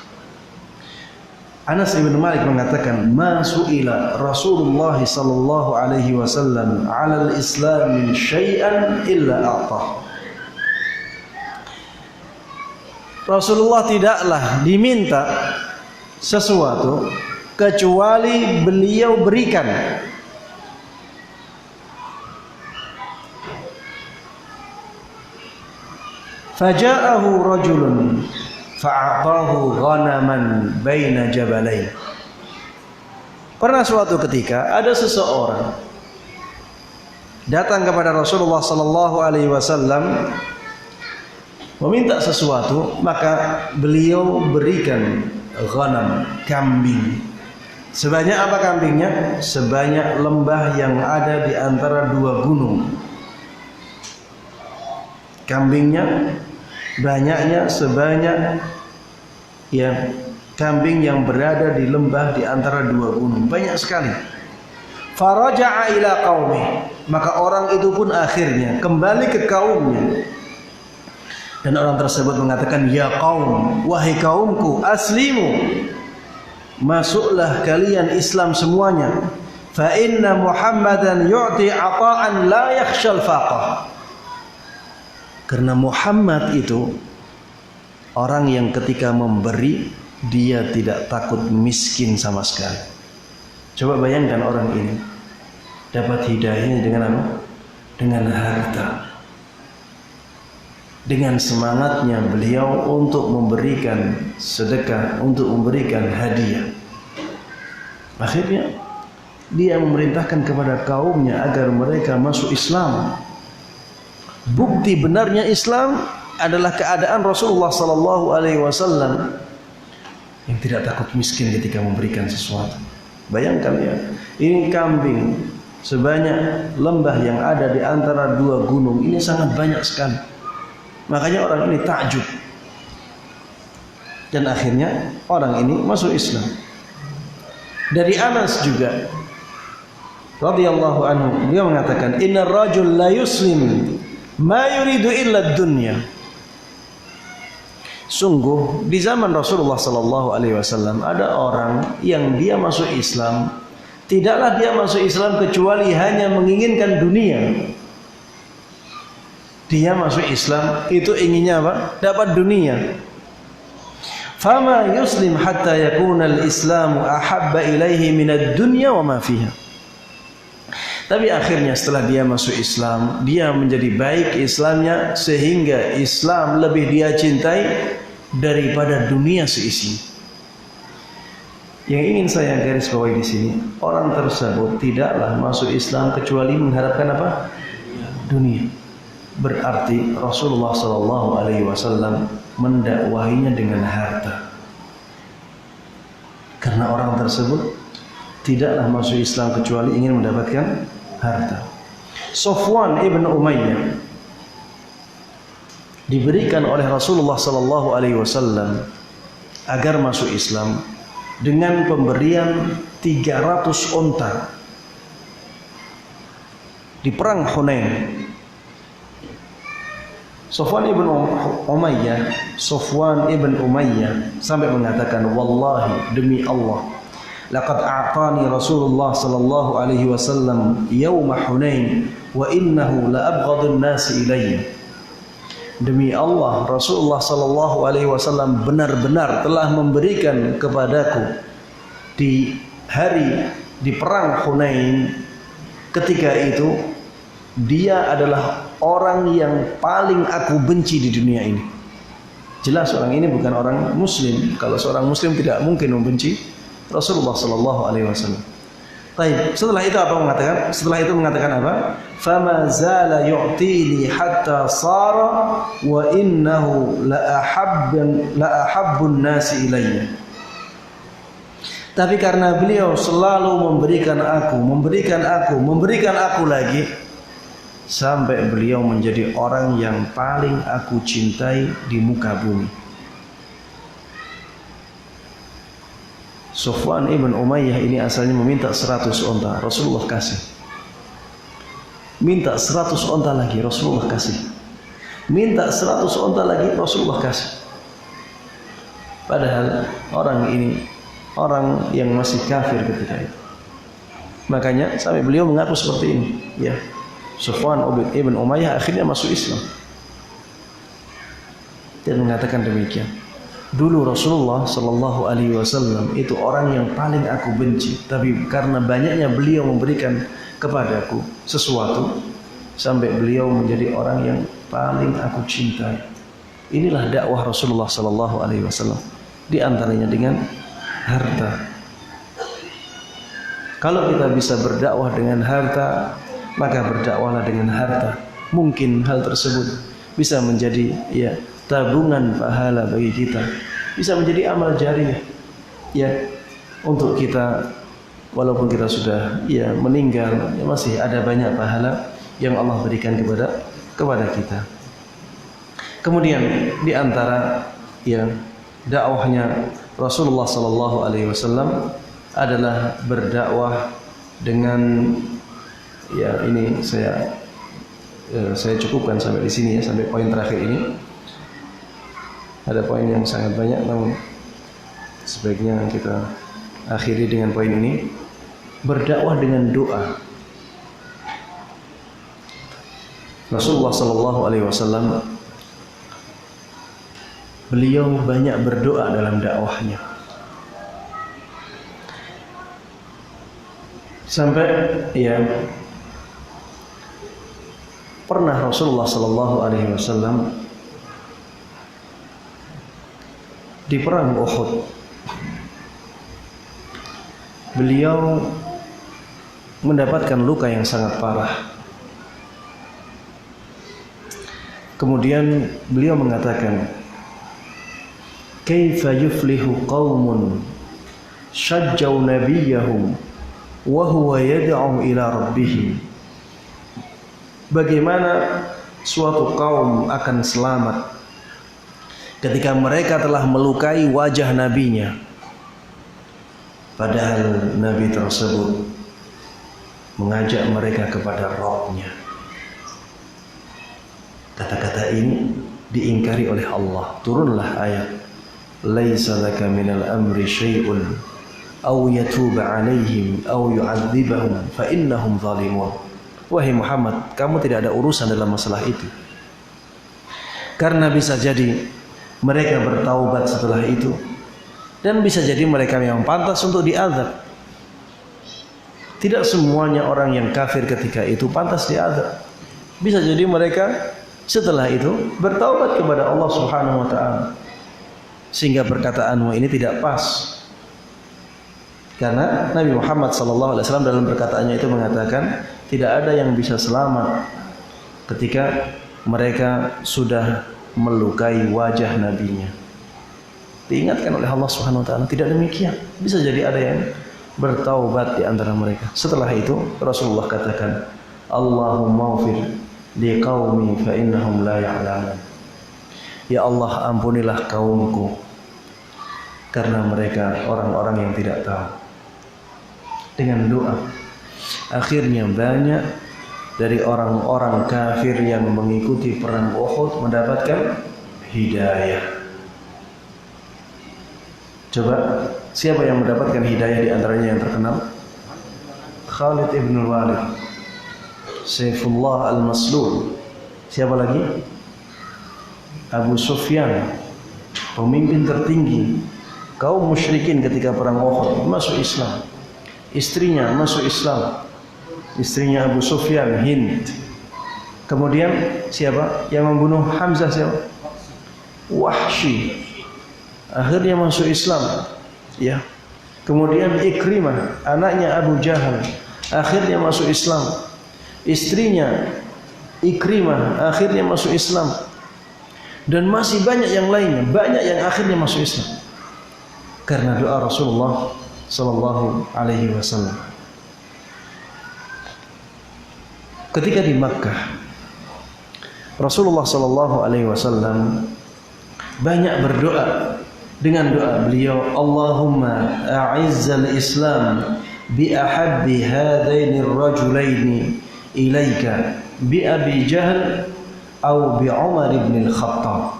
Anas bin Malik mengatakan, "Ma su'ila Rasulullah sallallahu alaihi wasallam 'ala al-Islam min syai'an illa a'tah." Rasulullah tidaklah diminta sesuatu kecuali beliau berikan. Faja'ahu rajulun fa'atahu ghanaman baina jabalain. Pernah suatu ketika ada seseorang datang kepada Rasulullah sallallahu alaihi wasallam meminta sesuatu, maka beliau berikan ghanam, kambing. Sebanyak apa kambingnya? Sebanyak lembah yang ada di antara dua gunung. Kambingnya banyaknya sebanyak ya kambing yang berada di lembah di antara dua gunung, banyak sekali. Faraja'a ila qaumi, maka orang itu pun akhirnya kembali ke kaumnya. Dan orang tersebut mengatakan, "Ya qaum, wahai kaumku, aslimu. Masuklah kalian Islam semuanya. Fa inna Muhammadan yu'ti 'ata'an la yakhshal faqah." Karena Muhammad itu orang yang ketika memberi dia tidak takut miskin sama sekali. Coba bayangkan orang ini dapat hidayahnya dengan apa? Dengan harta. Dengan semangatnya beliau untuk memberikan sedekah, untuk memberikan hadiah. Akhirnya dia memerintahkan kepada kaumnya agar mereka masuk Islam. Bukti benarnya Islam adalah keadaan Rasulullah sallallahu alaihi wasallam yang tidak takut miskin ketika memberikan sesuatu. Bayangkan ya, ini kambing sebanyak lembah yang ada di antara dua gunung, ini sangat banyak sekali. Makanya orang ini takjub. Dan akhirnya orang ini masuk Islam. Dari Anas juga radhiyallahu anhu, dia mengatakan, "Innar rajul la yuslim ma yuridu illa dunya." Sungguh di zaman Rasulullah sallallahu alaihi wasallam ada orang yang dia masuk Islam Tidaklah dia masuk Islam kecuali hanya menginginkan dunia. Dia masuk Islam itu inginnya apa? Dapat dunia. Fama yuslim hatta yakuna al-islamu ahabba ilaihi minad dunya wa ma fiha. Tapi akhirnya setelah dia masuk Islam, dia menjadi baik Islamnya sehingga Islam lebih dia cintai daripada dunia seisinya. Yang ingin saya garis bawahi di sini, orang tersebut tidaklah masuk Islam kecuali mengharapkan apa? Dunia. Berarti Rasulullah sallallahu alaihi wasallam mendakwahinya dengan harta. Karena orang tersebut tidaklah masuk Islam kecuali ingin mendapatkan harta. Safwan ibn Umayyah diberikan oleh Rasulullah sallallahu alaihi wasallam agar masuk Islam dengan pemberian 300 unta di perang Hunain. Safwan ibn Umayyah sampai mengatakan, wallahi, demi Allah, laqad a'tani Rasulullah sallallahu alaihi wasallam yawma Hunain wa innahu la abghadun nasi ilayya. Demi Allah, Rasulullah sallallahu alaihi wasallam benar-benar telah memberikan kepadaku di perang Hunain. Ketika itu dia adalah orang yang paling aku benci di dunia ini. Jelas orang ini bukan orang muslim. Kalau seorang muslim tidak mungkin membenci Rasulullah sallallahu alaihi wasallam. Baik, setelah itu apa mengatakan? Setelah itu mengatakan apa? Fama zala yu'tili hatta sara wa innahu la ahabbun nasi ilayya. Tapi karena beliau selalu memberikan aku lagi, sampai beliau menjadi orang yang paling aku cintai di muka bumi. Safwan ibn Umayyah ini asalnya meminta 100 unta, Rasulullah kasih. Minta 100 unta lagi, Rasulullah kasih. Minta 100 unta lagi, Rasulullah kasih. Padahal orang ini orang yang masih kafir ketika itu. Makanya sampai beliau mengaku seperti ini, ya. Safwan ibn Umayyah akhirnya masuk Islam dan mengatakan demikian. Dulu Rasulullah sallallahu alaihi wasallam itu orang yang paling aku benci, tapi karena banyaknya beliau memberikan kepadaku sesuatu sampai beliau menjadi orang yang paling aku cintai. Inilah dakwah Rasulullah sallallahu alaihi wasallam, di antaranya dengan harta. Kalau kita bisa berdakwah dengan harta, maka berdakwahlah dengan harta. Mungkin hal tersebut bisa menjadi tabungan pahala bagi kita, bisa menjadi amal jariah untuk kita, walaupun kita sudah meninggal, masih ada banyak pahala yang Allah berikan kepada kita. Kemudian di antara dakwahnya Rasulullah sallallahu alaihi wasallam adalah berdakwah dengan ini saya cukupkan sampai di sini, sampai poin terakhir ini. Ada poin yang sangat banyak, namun sebaiknya kita akhiri dengan poin ini. Berdakwah dengan doa. Rasulullah sallallahu alaihi wasallam beliau banyak berdoa dalam dakwahnya. Sampai pernah Rasulullah sallallahu alaihi wasallam di perang Uhud, beliau mendapatkan luka yang sangat parah. Kemudian beliau mengatakan, "Kaifa yuflihu qaumun syajjau nabiyahum wa huwa yad'u ila rabbih." Bagaimana suatu kaum akan selamat ketika mereka telah melukai wajah nabinya, padahal nabi tersebut mengajak mereka kepada Rabb-nya. Kata-kata ini diingkari oleh Allah. Turunlah ayat, "Laisa laka minal amri syai'un aw yatuba 'alaihim aw yu'adzibahum fa innahum zalimun. Wahai Muhammad, kamu tidak ada urusan dalam masalah itu. Karena bisa jadi mereka bertaubat setelah itu, dan bisa jadi mereka memang pantas untuk diazab. Tidak semuanya orang yang kafir ketika itu pantas diazab. Bisa jadi mereka setelah itu bertaubat kepada Allah Subhanahu wa taala. Sehingga perkataanmu ini tidak pas. Karena Nabi Muhammad SAW dalam perkataannya itu mengatakan tidak ada yang bisa selamat ketika mereka sudah melukai wajah nabinya. Diingatkan oleh Allah Subhanahu wa taala, tidak demikian. Bisa jadi ada yang bertaubat di antara mereka. Setelah itu Rasulullah katakan, Allahumma ghfir li qaumi fa innahum la ya'lamun. Ya Allah, ampunilah kaumku karena mereka orang-orang yang tidak tahu. Dengan doa, akhirnya banyak dari orang-orang kafir yang mengikuti perang Uhud mendapatkan hidayah. Coba, siapa yang mendapatkan hidayah di antaranya yang terkenal? Khalid ibn Walid, Saifullah al-Maslul. Siapa lagi? Abu Sufyan, pemimpin tertinggi kaum musyrikin ketika perang Uhud, masuk Islam. Istrinya masuk Islam. Istrinya Abu Sufyan, Hind. Kemudian siapa yang membunuh Hamzah? Siapa? Wahsy. Akhirnya masuk Islam, ya. Kemudian Ikrimah, anaknya Abu Jahal, akhirnya masuk Islam. Istrinya Ikrimah akhirnya masuk Islam. Dan masih banyak yang lainnya, banyak yang akhirnya masuk Islam karena doa Rasulullah sallallahu alaihi wasallam. Ketika di Makkah, Rasulullah sallallahu alaihi wasallam banyak berdoa. Dengan doa beliau, Allahumma a'izzal Islam bi ahabbi hadaini ar-rajulaini ilaika bi Abi Jahl atau bi Umar ibn al-Khattab.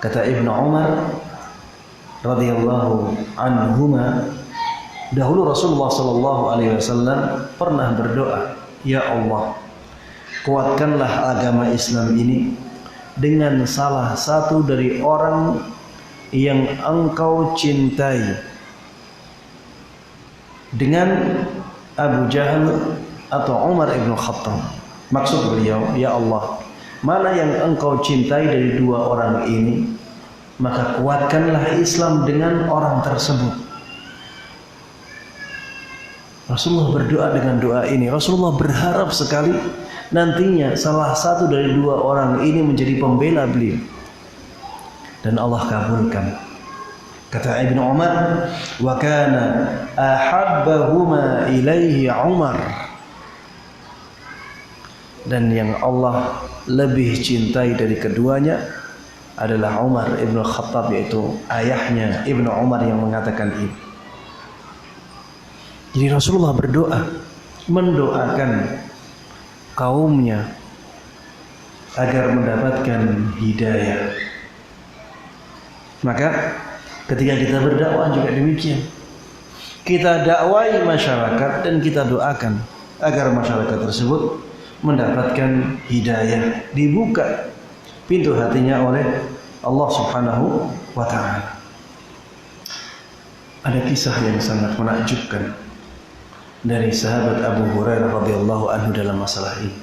Kata Ibnu Umar radhiyallahu anhuma, dahulu Rasulullah sallallahu alaihi wasallam pernah berdoa, ya Allah, kuatkanlah agama Islam ini dengan salah satu dari orang yang engkau cintai, dengan Abu Jahal atau Umar ibn Khattab. Maksud beliau, ya Allah, mana yang engkau cintai dari dua orang ini, maka kuatkanlah Islam dengan orang tersebut. Rasulullah berdoa dengan doa ini. Rasulullah berharap sekali nantinya salah satu dari dua orang ini menjadi pembela beliau. Dan Allah kabulkan. Kata Ibnu Umar, wa kana ahabbahuma ilaihi Umar. Dan yang Allah lebih cintai dari keduanya adalah Umar ibn Khattab, yaitu ayahnya Ibnu Umar yang mengatakan ini. Jadi Rasulullah berdoa, mendoakan kaumnya agar mendapatkan hidayah. Maka ketika kita berdakwah juga demikian. Kita dakwai masyarakat dan kita doakan agar masyarakat tersebut mendapatkan hidayah, dibuka pintu hatinya oleh Allah Subhanahu wa taala. Ada kisah yang sangat menakjubkan dari sahabat Abu Hurairah radhiyallahu anhu dalam masalah ini.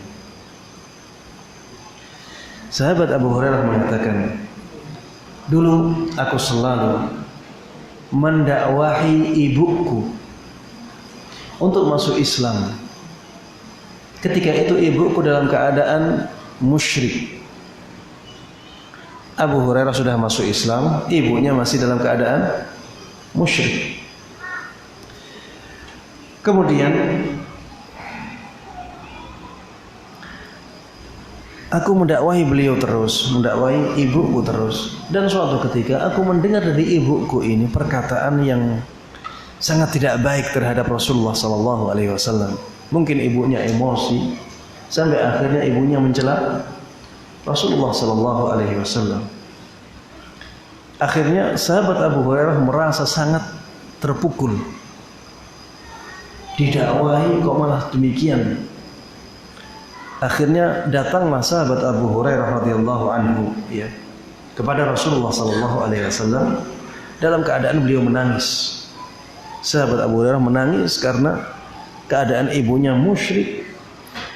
Sahabat Abu Hurairah mengatakan, dulu aku selalu mendakwahi ibuku untuk masuk Islam. Ketika itu ibuku dalam keadaan musyrik. Abu Hurairah sudah masuk Islam, ibunya masih dalam keadaan musyrik. Kemudian aku mendakwahi beliau terus, mendakwahi ibuku terus. Dan suatu ketika aku mendengar dari ibuku ini perkataan yang sangat tidak baik terhadap Rasulullah SAW. Mungkin ibunya emosi sampai akhirnya ibunya mencela Rasulullah SAW. Akhirnya sahabat Abu Hurairah merasa sangat terpukul. Didakwahi kok malah demikian. Akhirnya datanglah sahabat Abu Hurairah radhiyallahu anhu ya kepada Rasulullah sallallahu alaihi wasallam dalam keadaan beliau menangis. Sahabat Abu Hurairah menangis karena keadaan ibunya musyrik,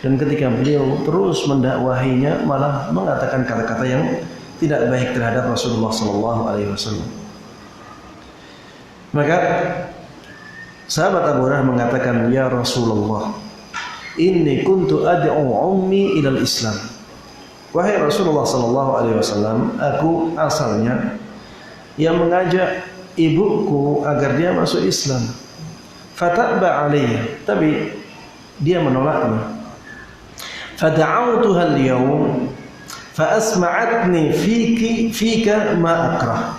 dan ketika beliau terus mendakwahinya malah mengatakan kata-kata yang tidak baik terhadap Rasulullah sallallahu alaihi wasallam. Maka sahabat Abu Hurairah mengatakan, "Ya Rasulullah, inni kuntu ad'u ummi ilal Islam." Wahai Rasulullah sallallahu alaihi wasallam, aku asalnya yang mengajak ibuku agar dia masuk Islam. Fata'ba alayya, tapi dia menolaknya. Fada'awtuha al-yawm fa asma'atni fika ma akrah.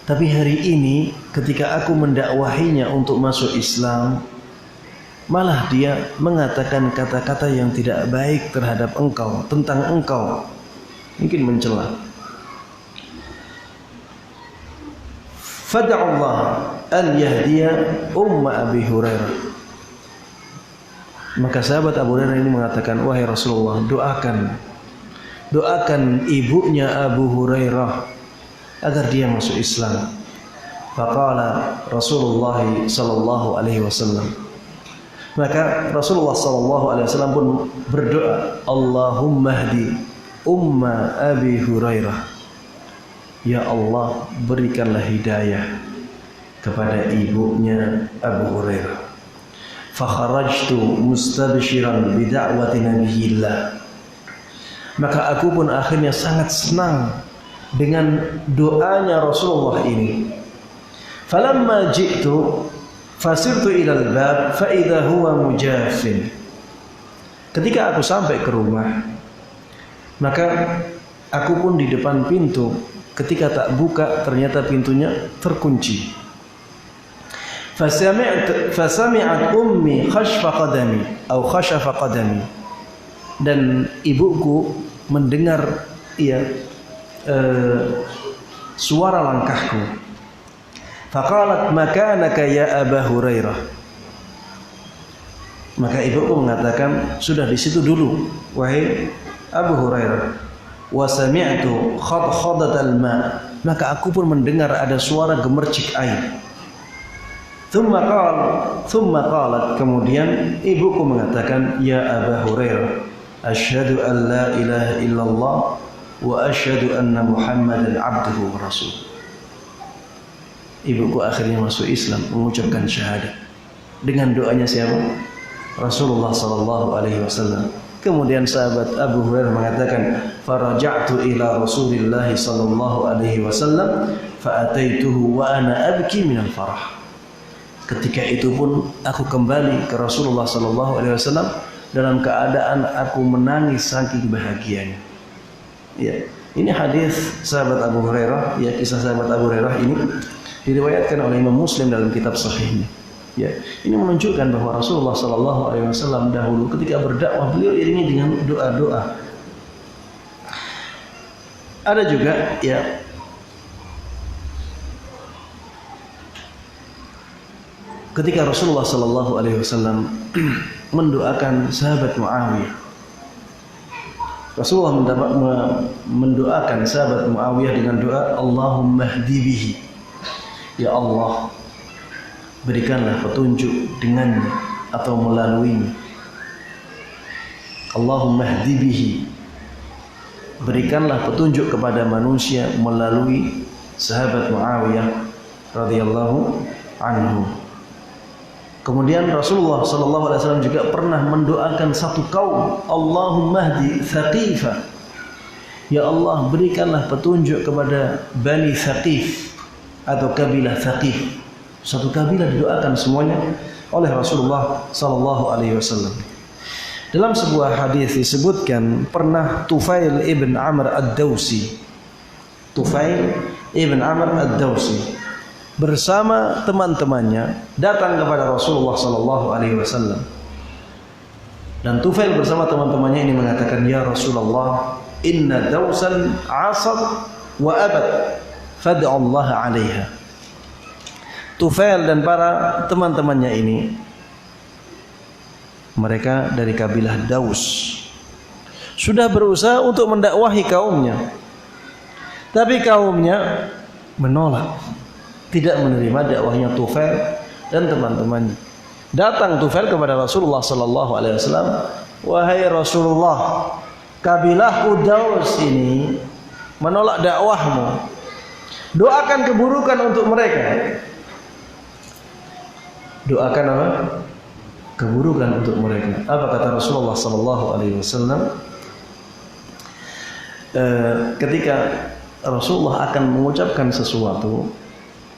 Tapi hari ini ketika aku mendakwahinya untuk masuk Islam, malah dia mengatakan kata-kata yang tidak baik terhadap engkau, tentang engkau, mungkin mencela. Fad'allah an yahdiya umma Abi Hurairah. Maka sahabat Abu Hurairah ini mengatakan, wahai Rasulullah, doakan ibunya Abu Hurairah agar dia masuk Islam. Faqala Rasulullah sallallahu alaihi wasallam. Maka Rasulullah sallallahu alaihi wasallam pun berdoa, Allahumma hdi umma Abi Hurairah. Ya Allah, berikanlah hidayah kepada ibunya Abu Hurairah. Fakharajtu mustabshiran bida'wati nabiyillah. Maka aku pun akhirnya sangat senang dengan doanya Rasulullah ini. Falamma ji'tu fasirtu ila al-bab fa idza huwa mujafin. Ketika aku sampai ke rumah, maka aku pun di depan pintu. Ketika tak buka, ternyata pintunya terkunci. Fasami'at ummi khashfa qadami, dan ibuku mendengar suara langkahku. Faqalat makanaka ya Aba Hurairah. Maka ibuku mengatakan, sudah di situ dulu wahai Abu Hurairah. Wa sami'tu khadkhadatal ma, maka aku pun mendengar ada suara gemercik air. Thumma qalat, kemudian ibuku mengatakan, ya Aba Hurairah, asyhadu an la ilaha illallah wa asyhadu anna Muhammadan abduhu wa rasuluh. Ibuku akhirnya masuk Islam, mengucapkan syahadat dengan doanya siapa? Rasulullah sallallahu alaihi wasallam. Kemudian sahabat Abu Hurairah mengatakan, faraja'tu ila Rasulillah sallallahu alaihi wasallam fa ataituhu wa ana abki minal farah. Ketika itu pun aku kembali ke Rasulullah sallallahu alaihi wasallam dalam keadaan aku menangis saking bahagianya. Ya, ini hadis sahabat Abu Hurairah, ya, kisah sahabat Abu Hurairah ini diriwayatkan oleh Imam Muslim dalam kitab sahihnya. Ya, ini menunjukkan bahwa Rasulullah sallallahu alaihi wasallam dahulu ketika berdakwah beliau iringi dengan doa-doa. Ada juga ya ketika Rasulullah sallallahu alaihi wasallam mendoakan sahabat Muawiyah. Rasulullah mendoakan sahabat Muawiyah dengan doa Allahumma hdi bihi. Ya Allah, berikanlah petunjuk dengannya atau melaluinya. Allahumma hdi bihi. Berikanlah petunjuk kepada manusia melalui sahabat Muawiyah radhiyallahu anhu. Kemudian Rasulullah sallallahu alaihi wasallam juga pernah mendoakan satu kaum, Allahumma hdi Thaqifah. Ya Allah, berikanlah petunjuk kepada Bani Thaqif atau kabilah Thaqif. Satu kabilah didoakan semuanya oleh Rasulullah sallallahu alaihi wasallam. Dalam sebuah hadis disebutkan pernah Tufail ibn Amr ad-Dawsi. Tufail ibn Amr ad-Dawsi bersama teman-temannya datang kepada Rasulullah sallallahu alaihi wasallam. Dan Tufail bersama teman-temannya ini mengatakan, "Ya Rasulullah, inna Dawsan asad wa abad fad'allah 'alaiha. Tufail dan para teman-temannya ini, mereka dari kabilah Daus, sudah berusaha untuk mendakwahi kaumnya, tapi kaumnya menolak, tidak menerima dakwahnya Tufail dan teman-temannya. Datang Tufail kepada Rasulullah sallallahu alaihi wasallam, "Wahai Rasulullah, kabilahku Daus ini menolak dakwahmu. Doakan keburukan untuk mereka." Doakan apa? Keburukan untuk mereka. Apa kata Rasulullah sallallahu alaihi wasallam? Ketika Rasulullah akan mengucapkan sesuatu,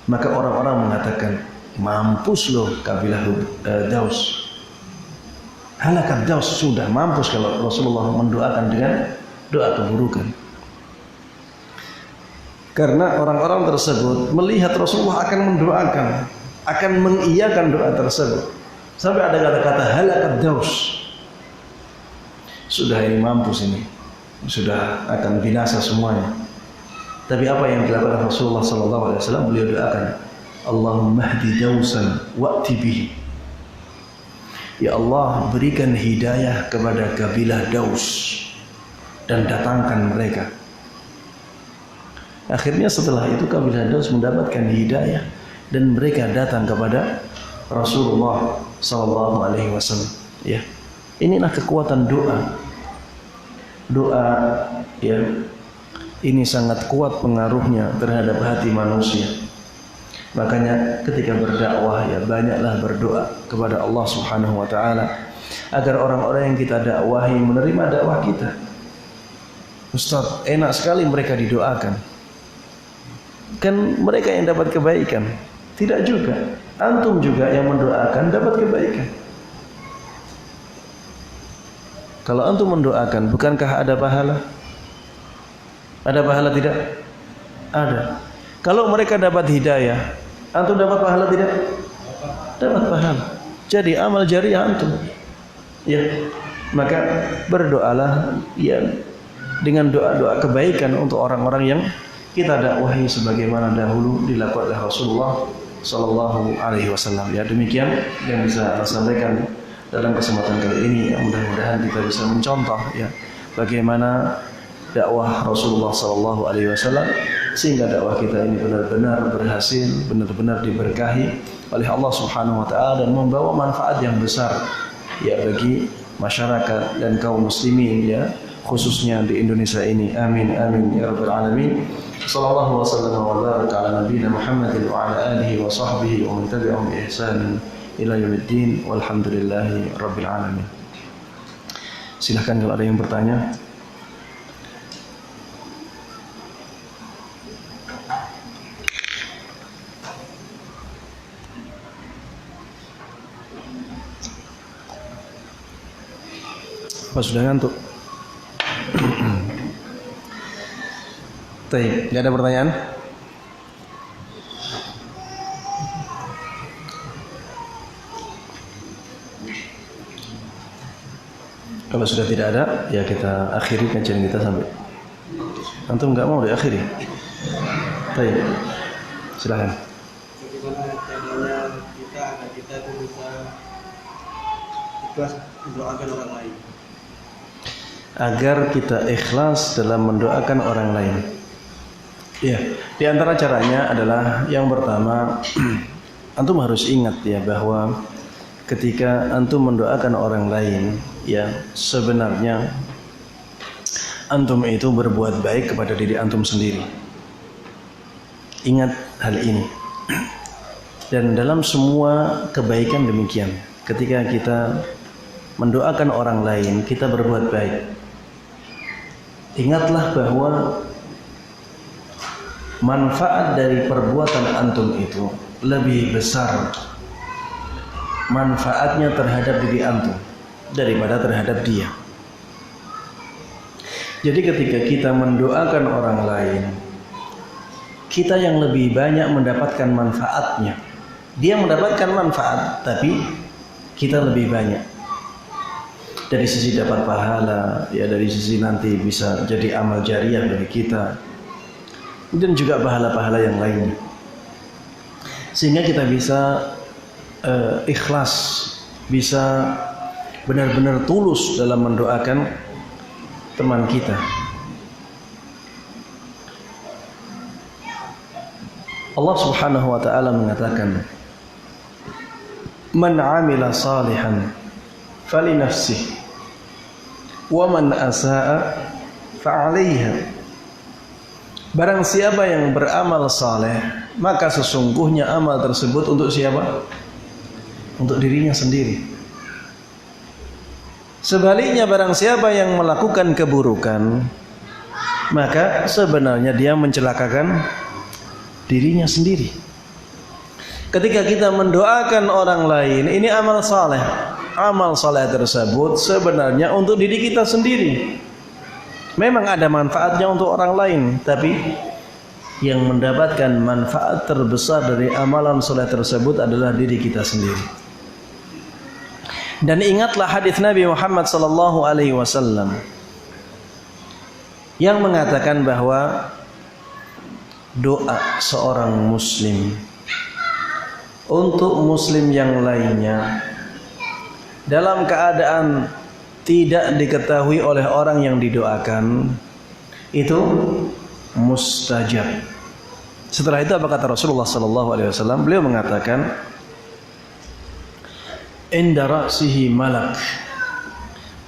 maka orang-orang mengatakan, mampus loh kabilah Daus. Halakat Daus, sudah mampus kalau Rasulullah mendoakan dengan doa keburukan. Karena orang-orang tersebut melihat Rasulullah akan mendoakan, akan mengiyakan doa tersebut. Sampai ada kata-kata halakat Daus. Sudah ini mampus ini. Sudah akan binasa semuanya. Tapi apa yang dilakukan Rasulullah sallallahu alaihi wasallam? Beliau doakan, Allahumma hdi Dausan wa'ti bihi. Ya Allah, berikan hidayah kepada kabilah Daus dan datangkan mereka. Akhirnya setelah itu kabilah Daus mendapatkan hidayah dan mereka datang kepada Rasulullah sallallahu alaihi wasallam. Ya. Inilah kekuatan doa. Doa ya, ini sangat kuat pengaruhnya terhadap hati manusia. Makanya ketika berdakwah ya banyaklah berdoa kepada Allah Subhanahu wa taala agar orang-orang yang kita dakwahi menerima dakwah kita. Ustaz, enak sekali mereka didoakan. Kan mereka yang dapat kebaikan. Tidak juga. Antum juga yang mendoakan dapat kebaikan. Kalau antum mendoakan, bukankah ada pahala? Ada pahala tidak? Ada. Kalau mereka dapat hidayah, antum dapat pahala tidak? Dapat pahala. Jadi amal jariah antum. Ya. Maka berdoalah ya dengan doa-doa kebaikan untuk orang-orang yang kita dakwahi sebagaimana dahulu dilakukan oleh Rasulullah sallallahu alaihi wasallam. Ya, demikian yang bisa saya sampaikan dalam kesempatan kali ini. Mudah-mudahan kita bisa mencontoh ya bagaimana dakwah Rasulullah sallallahu alaihi wasallam sehingga dakwah kita ini benar-benar berhasil, benar-benar diberkahi oleh Allah Subhanahu wa taala dan membawa manfaat yang besar ya bagi masyarakat dan kaum muslimin ya, khususnya di Indonesia ini. Amin amin ya rabbal alamin. Sallallahu wasallam wa baraka ala nabiyyina Muhammadin wa ala alihi wa sahbihi wa man tabi'ahum bi ihsan ila yaumiddin walhamdulillahi rabbil alamin. Silakan kalau ada yang bertanya. Apa sudah ngantuk? Baik, tidak ada pertanyaan? Kalau sudah tidak ada, ya kita akhiri kajian kita sampai. Antum nggak mau diakhiri? Baik, silakan. Bagaimana caranya kita agar kita bisa ikhlas mendoakan orang lain? Agar kita ikhlas dalam mendoakan orang lain. Ya, di antara caranya adalah yang pertama, antum harus ingat ya bahwa ketika antum mendoakan orang lain, ya sebenarnya antum itu berbuat baik kepada diri antum sendiri. Ingat hal ini. Dan dalam semua kebaikan demikian. Ketika kita mendoakan orang lain, kita berbuat baik. Ingatlah bahwa manfaat dari perbuatan antum itu lebih besar manfaatnya terhadap diri antum daripada terhadap dia. Jadi ketika kita mendoakan orang lain, kita yang lebih banyak mendapatkan manfaatnya. Dia mendapatkan manfaat, tapi kita lebih banyak. Dari sisi dapat pahala, ya dari sisi nanti bisa jadi amal jariah bagi kita. dan juga pahala-pahala yang lainnya, sehingga kita bisa ikhlas, bisa benar-benar tulus dalam mendoakan teman kita. Allah Subhanahu wa taala mengatakan, "Man 'amila salihan falinafsihi wa man asaa fa'alaiha." Barang siapa yang beramal saleh, maka sesungguhnya amal tersebut untuk siapa? Untuk dirinya sendiri. Sebaliknya, barang siapa yang melakukan keburukan, maka sebenarnya dia mencelakakan dirinya sendiri. Ketika kita mendoakan orang lain, ini amal saleh. Amal saleh tersebut sebenarnya untuk diri kita sendiri. Memang ada manfaatnya untuk orang lain, tapi yang mendapatkan manfaat terbesar dari amalan saleh tersebut adalah diri kita sendiri. Dan ingatlah hadis Nabi Muhammad sallallahu alaihi wasallam yang mengatakan bahwa doa seorang muslim untuk muslim yang lainnya dalam keadaan tidak diketahui oleh orang yang didoakan itu mustajab. Setelah itu apa kata Rasulullah sallallahu alaihi wasallam? Beliau mengatakan, inda ra'sihi malak,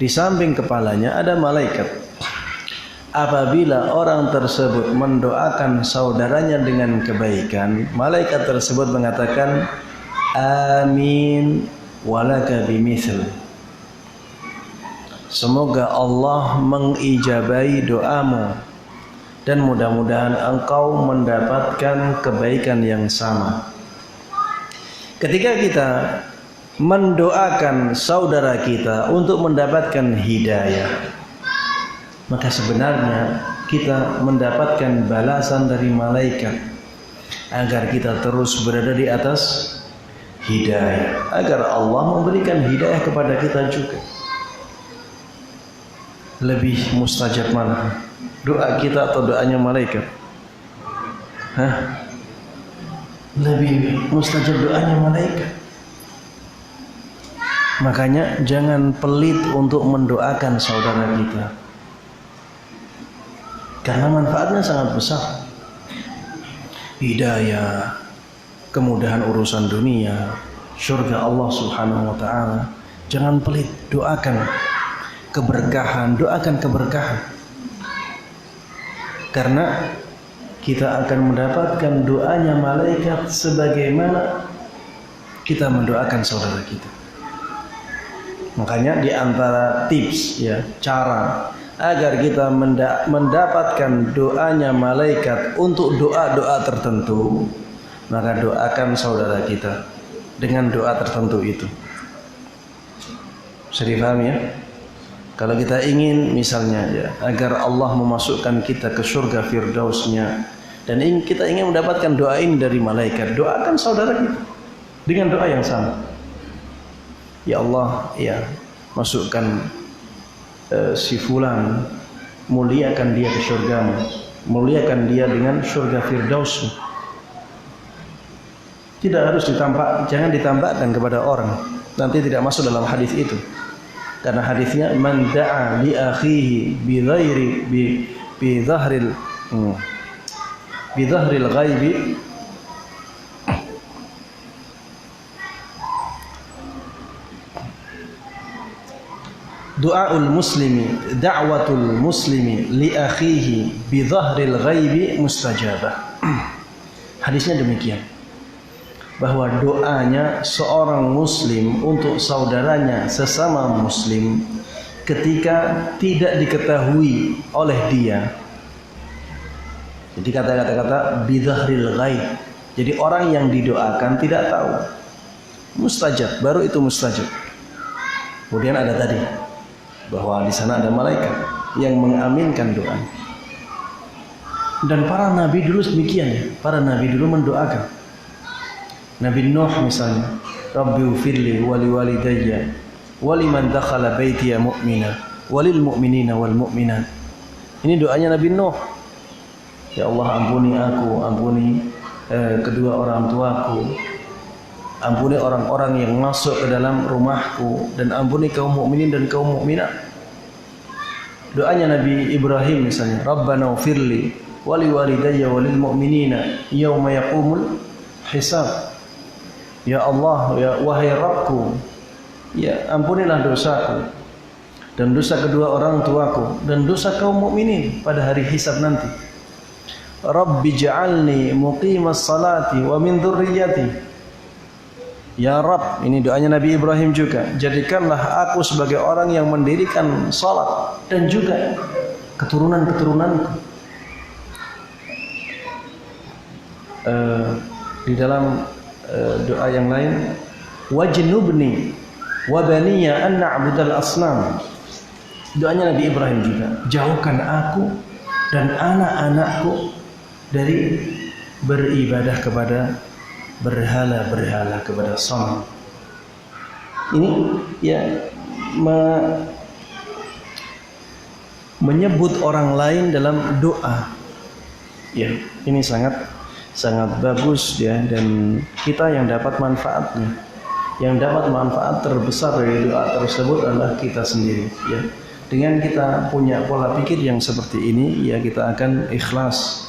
di samping kepalanya ada malaikat. Apabila orang tersebut mendoakan saudaranya dengan kebaikan, malaikat tersebut mengatakan, amin walaka bimithl. Semoga Allah mengijabai doamu dan mudah-mudahan engkau mendapatkan kebaikan yang sama. Ketika kita mendoakan saudara kita untuk mendapatkan hidayah, maka sebenarnya kita mendapatkan balasan dari malaikat agar kita terus berada di atas hidayah, agar Allah memberikan hidayah kepada kita juga. Lebih mustajab mana? Doa kita atau doanya malaikat? Lebih mustajab doanya malaikat. Makanya jangan pelit untuk mendoakan saudara kita, karena manfaatnya sangat besar. Hidayah, kemudahan urusan dunia, surga Allah Subhanahu wa taala. Jangan pelit, doakan keberkahan, doakan keberkahan. Karena kita akan mendapatkan doanya malaikat sebagaimana kita mendoakan saudara kita. Makanya di antara tips ya, cara agar kita mendapatkan doanya malaikat untuk doa-doa tertentu, maka doakan saudara kita dengan doa tertentu itu. Bisa dipahami ya? Kalau kita ingin misalnya ya, agar Allah memasukkan kita ke surga firdausnya, dan kita ingin mendapatkan doa ini dari malaikat, doakan saudara kita dengan doa yang sama. Ya Allah, ya masukkan si fulan, muliakan dia ke surgamu, muliakan dia dengan surga firdausmu. Tidak harus ditambah, jangan ditambahkan kepada orang, nanti tidak masuk dalam hadis itu. Karena hadisnya man da'a li akhihi bi ghairi bi dhahril ghaibi du'aul muslimi da'watul muslimi li akhihi bi dhahril ghaibi mustajabah. Hadisnya demikian, bahwa doanya seorang muslim untuk saudaranya sesama muslim ketika tidak diketahui oleh dia. Jadi kata-kata bidhahril ghaib, jadi orang yang didoakan tidak tahu, mustajab, baru itu mustajab. Kemudian ada tadi bahwa di sana ada malaikat yang mengaminkan doa. Dan para nabi dulu demikian ya, para nabi dulu mendoakan. Nabi Nuh misalnya, Rabbi ufirli wali walidayya waliman dakhala baitiya mu'mina walil mu'minina wal mu'minat. Ini doanya Nabi Nuh. Ya Allah, ampuni aku, ampuni kedua orang tuaku, ampuni orang-orang yang masuk ke dalam rumahku, dan ampuni kaum mukminin dan kaum mukminat. Doanya Nabi Ibrahim misalnya, Rabbana ufirli wali walidayya walil mu'minina yawma yaqumul hisab. Ya Allah, ya wahai Rabbku, ya ampunilah dosaku dan dosa kedua orang tuaku dan dosa kaum mukminin pada hari hisab nanti. Rabbi ja'alni muqimas salati wa min dzurriyyati. Ya Rabb, ini doanya Nabi Ibrahim juga, jadikanlah aku sebagai orang yang mendirikan salat dan juga keturunan-keturunanku. Di dalam doa yang lain, wajnubni wa baniya an na'budal asnam. Doanya Nabi Ibrahim juga, jauhkan aku dan anak-anakku dari beribadah kepada berhala-berhala, kepada sanam. Ini ya menyebut orang lain dalam doa. Ya, ini sangat bagus ya, dan kita yang dapat manfaatnya. Yang dapat manfaat terbesar dari doa tersebut adalah kita sendiri ya. Dengan kita punya pola pikir yang seperti ini ya, kita akan ikhlas,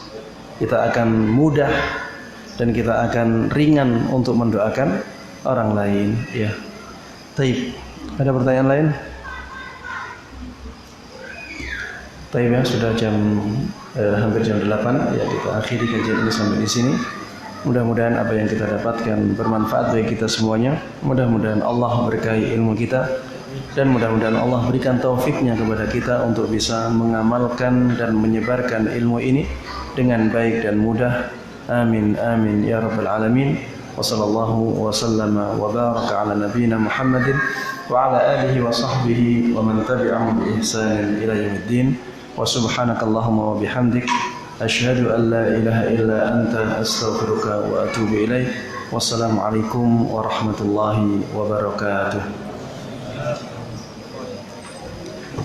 kita akan mudah, dan kita akan ringan untuk mendoakan orang lain ya. Taib. Ada pertanyaan lain? Taib ya, sudah hampir jam 8 ya, kita akhiri kajian ini sampai di sini. Mudah-mudahan apa yang kita dapatkan bermanfaat bagi kita semuanya. Mudah-mudahan Allah berkahi ilmu kita, dan mudah-mudahan Allah berikan taufiknya kepada kita untuk bisa mengamalkan dan menyebarkan ilmu ini dengan baik dan mudah. Amin amin ya rabbal alamin. Wa sallallahu wa sallama wa baraka ala nabiyyina Muhammadin wa ala alihi wa sahbihi wa man tabi'ahum bi ihsanin ila yaumiddin. Wa subhanakallahumma wa bihamdik asyhadu an la ilaha illa anta astaghfiruka wa atubu ilaik. Wassalamu alaikum warahmatullahi wabarakatuh.